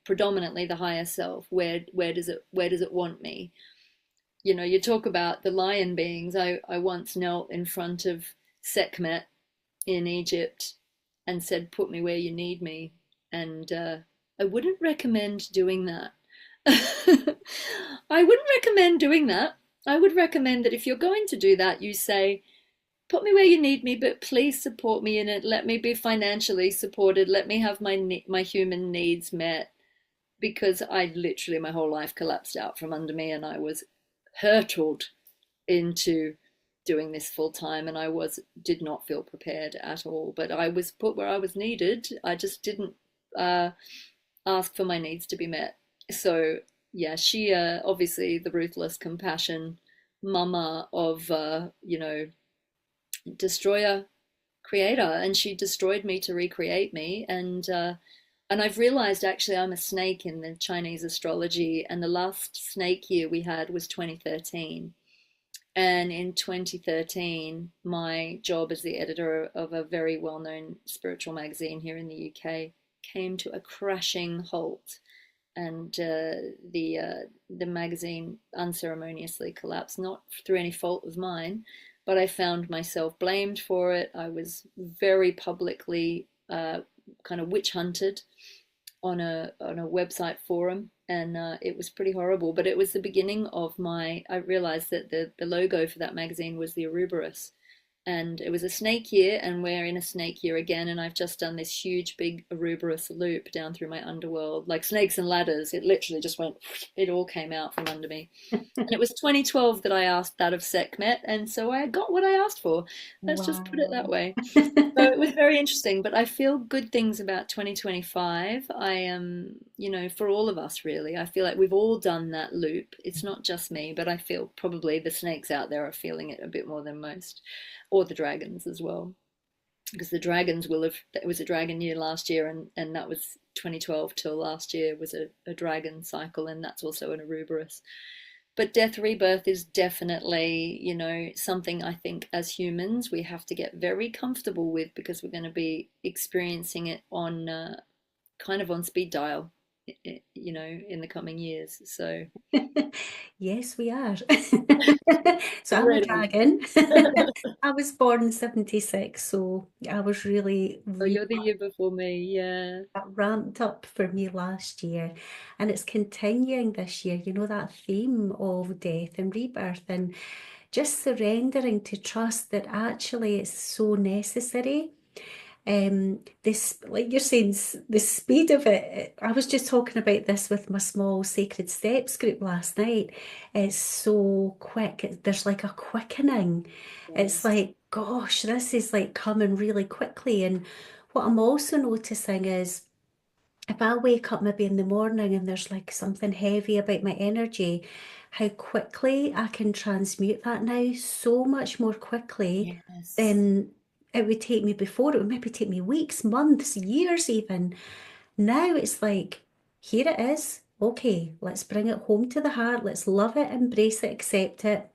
predominantly the higher self, where does it want me? You talk about the lion beings. I once knelt in front of Sekhmet in Egypt and said, put me where you need me. And I wouldn't recommend doing that. I wouldn't recommend doing that. I would recommend that if you're going to do that, you say, put me where you need me, but please support me in it. Let me be financially supported. Let me have my human needs met. Because I literally, my whole life collapsed out from under me, and I was hurtled into doing this full time, and did not feel prepared at all. But I was put where I was needed. I just didn't ask for my needs to be met. So yeah, she obviously the ruthless compassion mama of destroyer creator, and she destroyed me to recreate me. And I've realized actually I'm a snake in the Chinese astrology, and the last snake year we had was 2013. And in 2013, my job as the editor of a very well-known spiritual magazine here in the UK came to a crashing halt, and the magazine unceremoniously collapsed, not through any fault of mine, but I found myself blamed for it. I was very publicly kind of witch hunted on a website forum, and it was pretty horrible. But it was the beginning of I realized that the logo for that magazine was the Ouroboros, and it was a snake year, and we're in a snake year again, and I've just done this huge big Ouroboros loop down through my underworld, like snakes and ladders. It literally just went, it all came out from under me. And it was 2012 that I asked that of Sekhmet, and so I got what I asked for. Let's just put it that Wow. way. So it was very interesting, but I feel good things about 2025. I am, for all of us, really. I feel like we've all done that loop. It's not just me, but I feel probably the snakes out there are feeling it a bit more than most, or the dragons as well. Because the dragons it was a dragon year last year, and that was 2012 till last year was a dragon cycle, and that's also an Ouroboros. But death rebirth is definitely, something I think as humans we have to get very comfortable with, because we're going to be experiencing it on kind of on speed dial, in the coming years. So Yes, we are. So I'm a already. dragon. I was born 76, so I was Oh, really you're the year before me, yeah. ramped up for me last year. And it's continuing this year, that theme of death and rebirth, and just surrendering to trust that actually it's so necessary. This, like you're saying, the speed of it. I was just talking about this with my small Sacred Steps group last night. It's so quick. There's like a quickening. It's Yes. like, gosh, this is like coming really quickly. And what I'm also noticing is, if I wake up maybe in the morning and there's like something heavy about my energy, how quickly I can transmute that now, so much more quickly Yes. than it would take me before. It would maybe take me weeks, months, years even. Now it's like, here it is. Okay, let's bring it home to the heart. Let's love it, embrace it, accept it.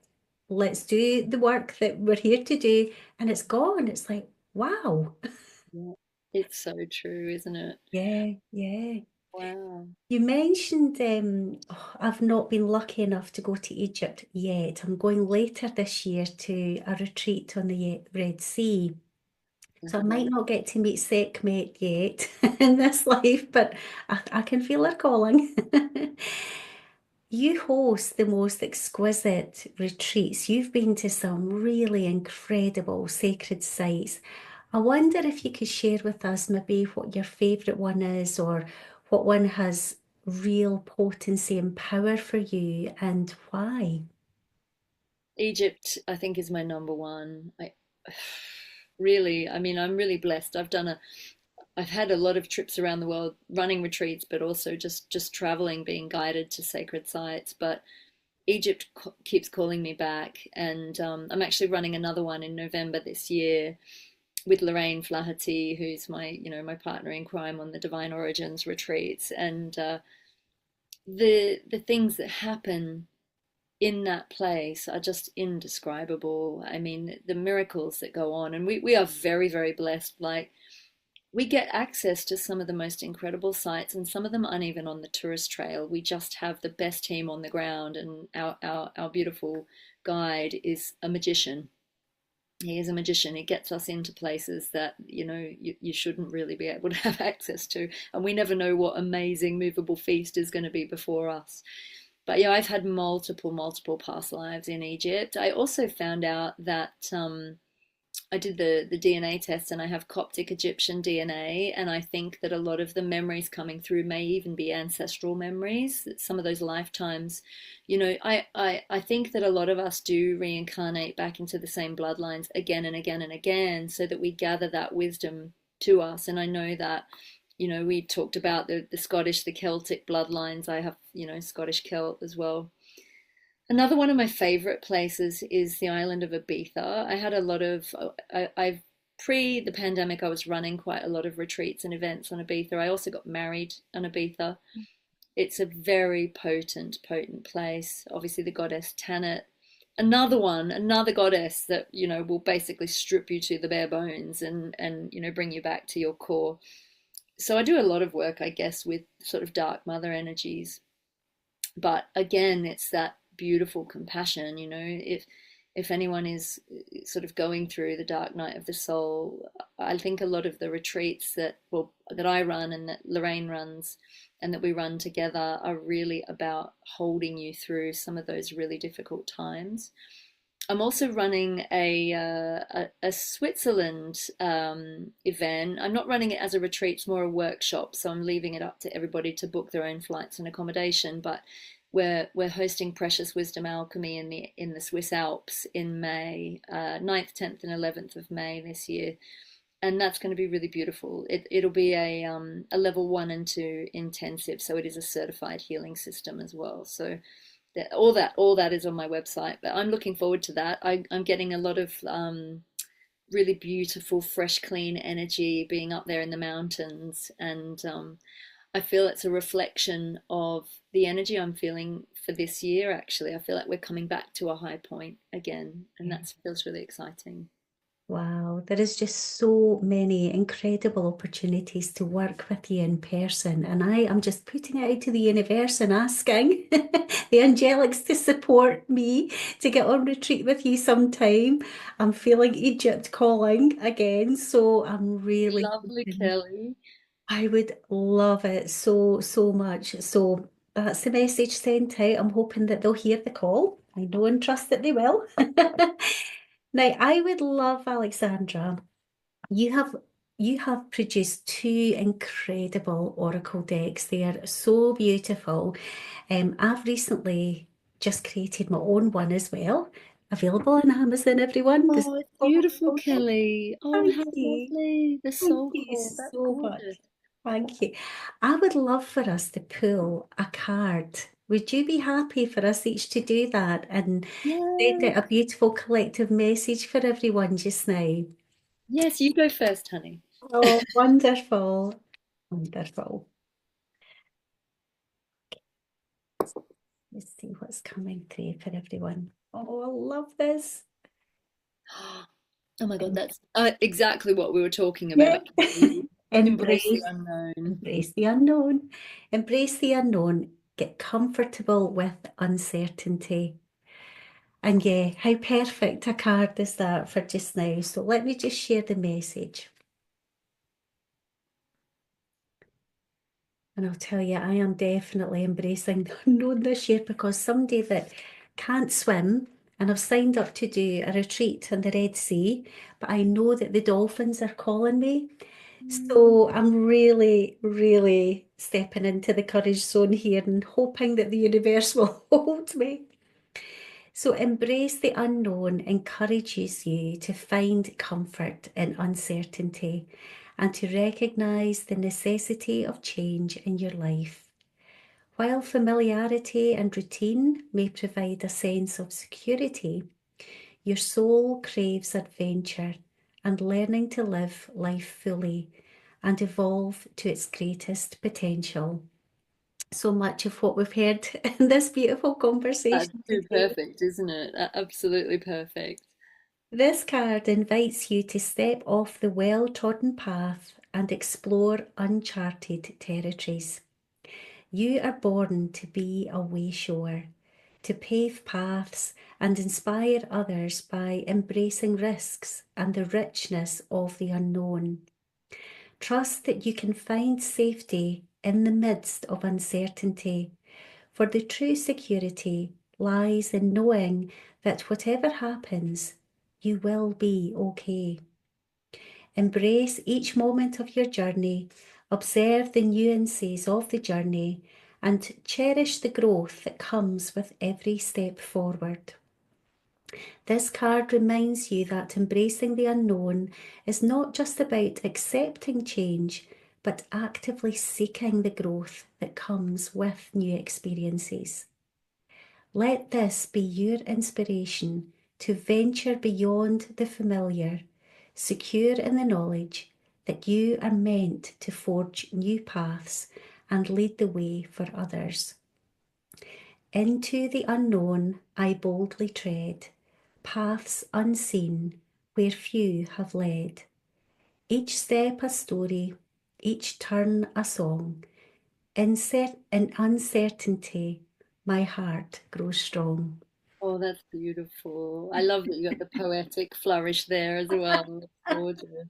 Let's do the work that we're here to do. And it's gone. It's like, wow. Yeah. It's so true, isn't it? Yeah, yeah. Wow. You mentioned I've not been lucky enough to go to Egypt yet. I'm going later this year to a retreat on the Red Sea. So I might Wow. not get to meet Sekhmet yet in this life, but I can feel her calling. You host the most exquisite retreats. You've been to some really incredible sacred sites. I wonder if you could share with us maybe what your favourite one is, or what one has real potency and power for you, and why. Egypt, I think, is my number one. I really, I mean, I'm really blessed. I've had a lot of trips around the world running retreats, but also just traveling, being guided to sacred sites. But Egypt keeps calling me back, and I'm actually running another one in November this year with Lorraine Flaherty, who's my partner in crime on the Divine Origins retreats, and the things that happen in that place are just indescribable. I mean, the miracles that go on, and we are very, very blessed. Like, we get access to some of the most incredible sites, and some of them aren't even on the tourist trail. We just have the best team on the ground, and our beautiful guide is a magician. He is a magician. He gets us into places that you shouldn't really be able to have access to, and we never know what amazing movable feast is going to be before us. But yeah, I've had multiple past lives in Egypt. I also found out that I did the DNA test, and I have Coptic Egyptian DNA, and I think that a lot of the memories coming through may even be ancestral memories. That some of those lifetimes, I think that a lot of us do reincarnate back into the same bloodlines again and again and again, so that we gather that wisdom to us. And I know that, we talked about the Scottish, the Celtic bloodlines. I have, Scottish Celt as well. Another one of my favorite places is the island of Ibiza. I had a lot of, I've pre the pandemic, I was running quite a lot of retreats and events on Ibiza. I also got married on Ibiza. It's a very potent place. Obviously, the goddess Tanit. Another goddess that, will basically strip you to the bare bones, and bring you back to your core. So I do a lot of work, I guess, with sort of dark mother energies. But again, it's that beautiful compassion. If anyone is sort of going through the dark night of the soul, I think a lot of the retreats that I run and that Lorraine runs and that we run together are really about holding you through some of those really difficult times. I'm also running a Switzerland event. I'm not running it as a retreat; it's more a workshop. So I'm leaving it up to everybody to book their own flights and accommodation. But we're hosting Precious Wisdom Alchemy in the Swiss Alps in May, 9th, 10th, and 11th of May this year, and that's going to be really beautiful. It'll be a level 1 and 2 intensive, so it is a certified healing system as well. So all that is on my website, but I'm looking forward to that. I'm getting a lot of really beautiful, fresh, clean energy being up there in the mountains, and I feel it's a reflection of the energy I'm feeling for this year. Actually, I feel like we're coming back to a high point again, and that feels really exciting. Wow, there is just so many incredible opportunities to work with you in person. And I am just putting it out to the universe and asking the angelics to support me to get on retreat with you sometime. I'm feeling Egypt calling again, so I'm really Lovely, hoping. Kelly. I would love it so much. So that's the message sent out. I'm hoping that they'll hear the call. I know and trust that they will. Now, I would love, Alexandra, you have you have produced two incredible oracle decks. They are so beautiful. I've recently just created my own one as well, available on Amazon, everyone. This Oh, it's beautiful, oracle deck. Kelly. Oh, Thank how you. lovely. The Thank soul you core. That's so much. gorgeous. Thank you. I would love for us to pull a card. Would you be happy for us each to do that and send Yes. out a beautiful collective message for everyone just now? Yes, you go first, honey. Oh, wonderful. Wonderful. Let's see what's coming through for everyone. Oh, I love this. Oh my God, And that's exactly what we were talking yeah, about, Kelly. Embrace the embrace, unknown. embrace the unknown. Embrace the unknown. Get comfortable with uncertainty. And yeah, how perfect a card is that for just now? So let me just share the message. And I'll tell you, I am definitely embracing the unknown this year, because somebody that can't swim and I've signed up to do a retreat in the Red Sea, but I know that the dolphins are calling me. Mm. So I'm really, really stepping into the courage zone here and hoping that the universe will hold me. So embrace the unknown encourages you to find comfort in uncertainty and to recognize the necessity of change in your life. While familiarity and routine may provide a sense of security, your soul craves adventure and learning to live life fully and evolve to its greatest potential. So much of what we've heard in this beautiful That's conversation too today. perfect, isn't it? Absolutely perfect. This card invites you to step off the well-trodden path and explore uncharted territories. You are born to be a wayshower, to pave paths and inspire others by embracing risks and the richness of the unknown. Trust that you can find safety in the midst of uncertainty, for the true security lies in knowing that whatever happens, you will be okay. Embrace each moment of your journey, observe the nuances of the journey, and cherish the growth that comes with every step forward. This card reminds you that embracing the unknown is not just about accepting change, but actively seeking the growth that comes with new experiences. Let this be your inspiration to venture beyond the familiar, secure in the knowledge that you are meant to forge new paths and lead the way for others. Into the unknown I boldly tread, paths unseen where few have led. Each step a story, each turn a song. In uncertainty, my heart grows strong. Oh, that's beautiful. I love that you got the poetic flourish there as well. It's gorgeous.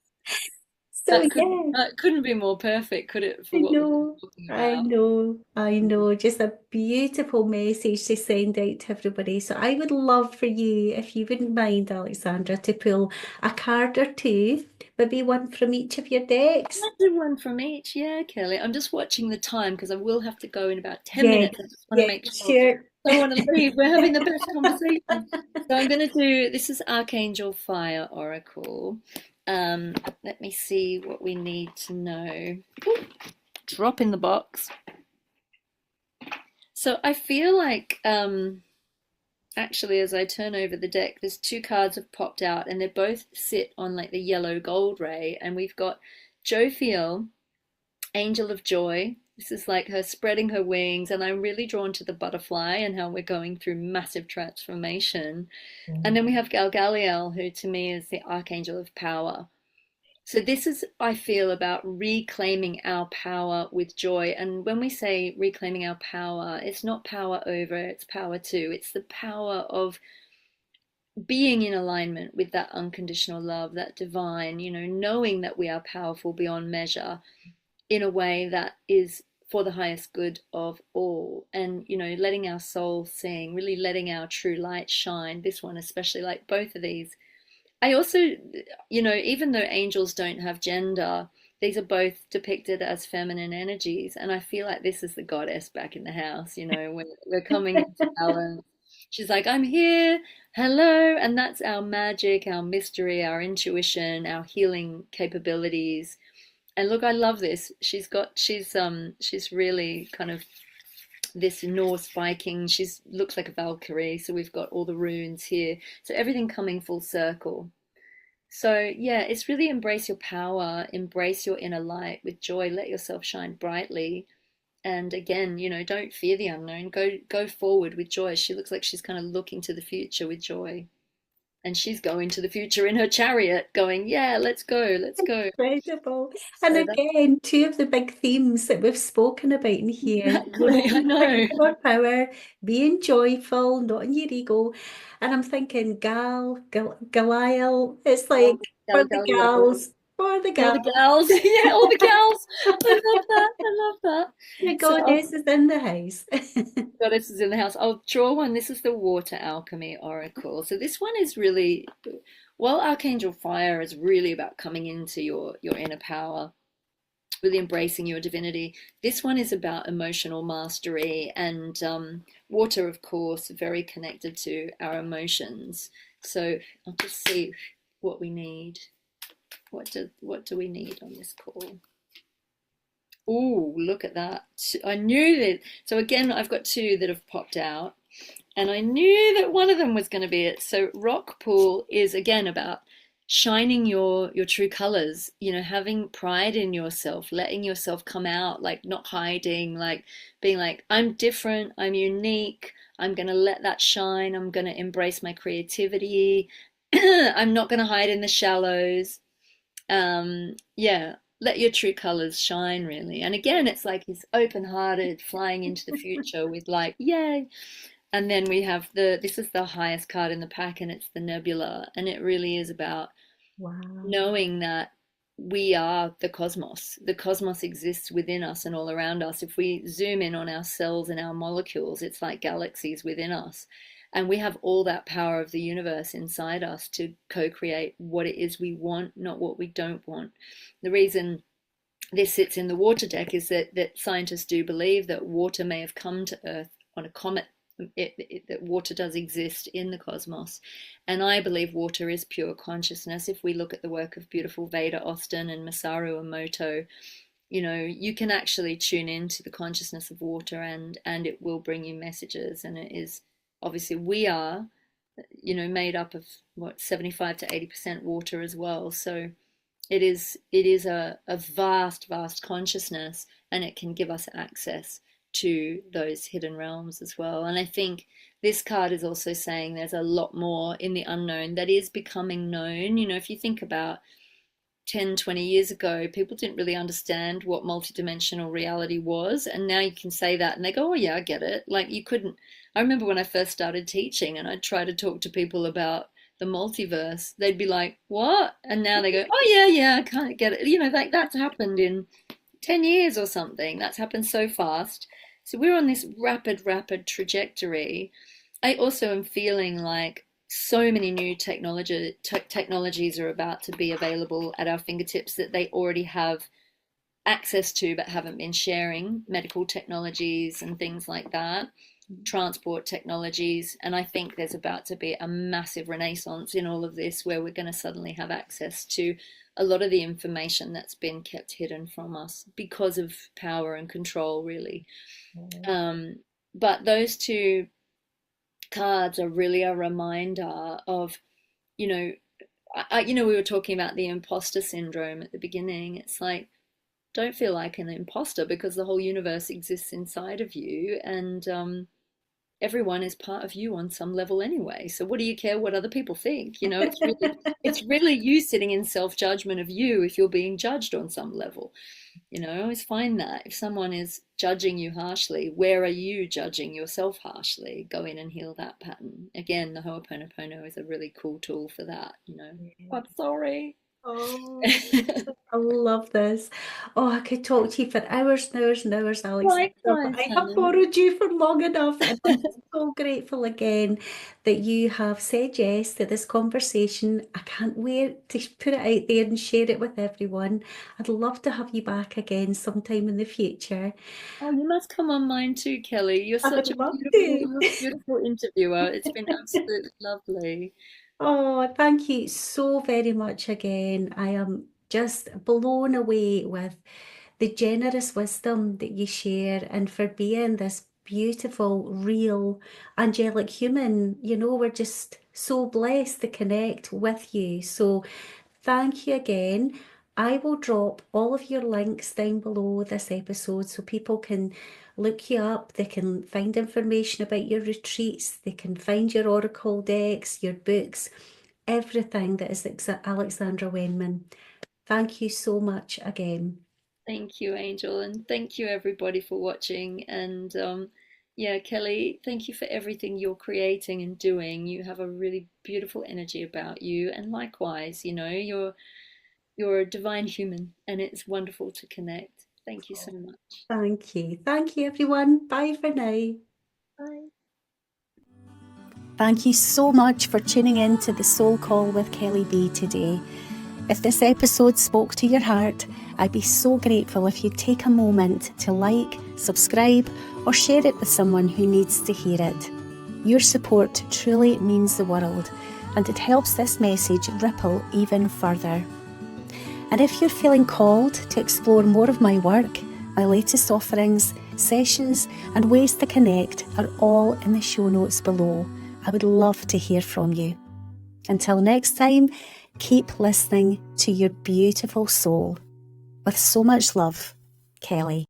So yeah, That couldn't be more perfect, could it, for I what we've been know, talking I about? know, I know. Just a beautiful message to send out to everybody. So I would love for you, if you wouldn't mind, Alexandra, to pull a card or two, maybe one from each of your decks. Let's do one from each. Yeah, Kelly. I'm just watching the time because I will have to go in about 10 Yeah, minutes. I just want to yeah, make sure. sure. I don't want to leave. We're having the best conversation. So I'm going to do this is Archangel Fire Oracle. Um, Let me see what we need to know. Drop in the box. So I feel like actually as I turn over the deck, there's two cards have popped out and they both sit on like the yellow gold ray, and we've got Jophiel, Angel of Joy. This is like her spreading her wings, and I'm really drawn to the butterfly and how we're going through massive transformation. And then we have Galgaliel, who to me is the Archangel of Power. So this is, I feel, about reclaiming our power with joy. And when we say reclaiming our power, it's not power over, it's power to. It's the power of being in alignment with that unconditional love, that divine, knowing that we are powerful beyond measure in a way that is for the highest good of all, and letting our soul sing, really letting our true light shine. This one especially, like both of these. I also, even though angels don't have gender, these are both depicted as feminine energies, and I feel like this is the goddess back in the house. When we're coming into balance, she's like, I'm here, hello. And that's our magic, our mystery, our intuition, our healing capabilities. And look, I love this. She's really kind of this Norse Viking. She's looks like a Valkyrie, so we've got all the runes here. So everything coming full circle. So yeah, it's really embrace your power, embrace your inner light with joy, let yourself shine brightly. And again, don't fear the unknown. Go forward with joy. She looks like she's kind of looking to the future with joy. And she's going to the future in her chariot, going, yeah, let's go, let's go. Incredible. And So that's again, two of the big themes that we've spoken about in here, exactly, I know. our power, being joyful, not in your ego. And I'm thinking, Galial, it's Oh, like Gal for the Galileo. gals. For the All girl. the gals. Yeah, all the gals. I love that. I love that. Your So goddess is in the house. goddess is in the house. I'll draw one. This is the Water Alchemy Oracle. So this one is really, while Archangel Fire is really about coming into your inner power, really embracing your divinity. This one is about emotional mastery, and water, of course, very connected to our emotions. So I'll just see what we need. What do we need on this call? Oh, look at that. I knew that. So again, I've got two that have popped out, and I knew that one of them was going to be it. So rock pool is again about shining your true colors, having pride in yourself, letting yourself come out, like not hiding, like being like, I'm different, I'm unique, I'm going to let that shine, I'm going to embrace my creativity. I'm not going to hide in the shallows. Yeah, let your true colors shine, really. And again, it's like he's open-hearted, flying into the future with like, yay. And then we have this is the highest card in the pack, and it's the nebula. And it really is about Wow. knowing that we are the cosmos. The cosmos exists within us and all around us. If we zoom in on our cells and our molecules, it's like galaxies within us. And we have all that power of the universe inside us to co-create what it is we want, not what we don't want. The reason this sits in the water deck is that scientists do believe that water may have come to Earth on a comet. That water does exist in the cosmos, and I believe water is pure consciousness. If we look at the work of beautiful Veda Austin and Masaru Emoto, you can actually tune into the consciousness of water, and it will bring you messages. And it is obviously, we are made up of what, 75 to 80% water as well. So it is a vast consciousness, and it can give us access to those hidden realms as well. And I think this card is also saying there's a lot more in the unknown that is becoming known. If you think about 10, 20 years ago, people didn't really understand what multidimensional reality was. And now you can say that and they go, oh, yeah, I get it. Like you couldn't. I remember when I first started teaching and I'd try to talk to people about the multiverse, they'd be like, what? And now they go, oh, yeah, I kind of get it. Like that's happened in 10 years or something. That's happened so fast. So we're on this rapid trajectory. I also am feeling like so many new technologies are about to be available at our fingertips that they already have access to but haven't been sharing, medical technologies and things like that, transport technologies. And I think there's about to be a massive renaissance in all of this where we're going to suddenly have access to a lot of the information that's been kept hidden from us because of power and control, really. But those two cards are really a reminder of, you know, we were talking about the imposter syndrome at the beginning. It's like, don't feel like an imposter because the whole universe exists inside of you, and everyone is part of you on some level anyway. So what do you care what other people think? It's really you sitting in self-judgment of you if you're being judged on some level. I always find that if someone is judging you harshly, where are you judging yourself harshly? Go in and heal that pattern. Again, the Ho'oponopono is a really cool tool for that. I'm sorry. Oh, I love this. Oh, I could talk to you for hours and hours and hours, Alexandra, but Likewise, I have honey. borrowed you for long enough, and I'm so grateful again that you have said yes to this conversation. I can't wait to put it out there and share it with everyone. I'd love to have you back again sometime in the future. Oh, you must come on mine too, Kelly. You're I would such a love to. beautiful, beautiful interviewer. It's been absolutely lovely. Oh, thank you so very much again. I am just blown away with the generous wisdom that you share and for being this beautiful, real, angelic human. We're just so blessed to connect with you. So thank you again. I will drop all of your links down below this episode so people can look you up. They can find information about your retreats. They can find your oracle decks, your books, everything that is Alexandra Wenman. Thank you so much again. Thank you, Angel, and thank you everybody for watching. And yeah, Kelly, thank you for everything you're creating and doing. You have a really beautiful energy about you, and likewise, you're a divine human, and it's wonderful to connect. Thank you so much. Thank you. Thank you, everyone. Bye for now. Bye. Thank you so much for tuning in to the Soul Call with Kelly B today. If this episode spoke to your heart, I'd be so grateful if you'd take a moment to like, subscribe, or share it with someone who needs to hear it. Your support truly means the world, and it helps this message ripple even further. And if you're feeling called to explore more of my work, my latest offerings, sessions, and ways to connect are all in the show notes below. I would love to hear from you. Until next time, keep listening to your beautiful soul. With so much love, Kelly.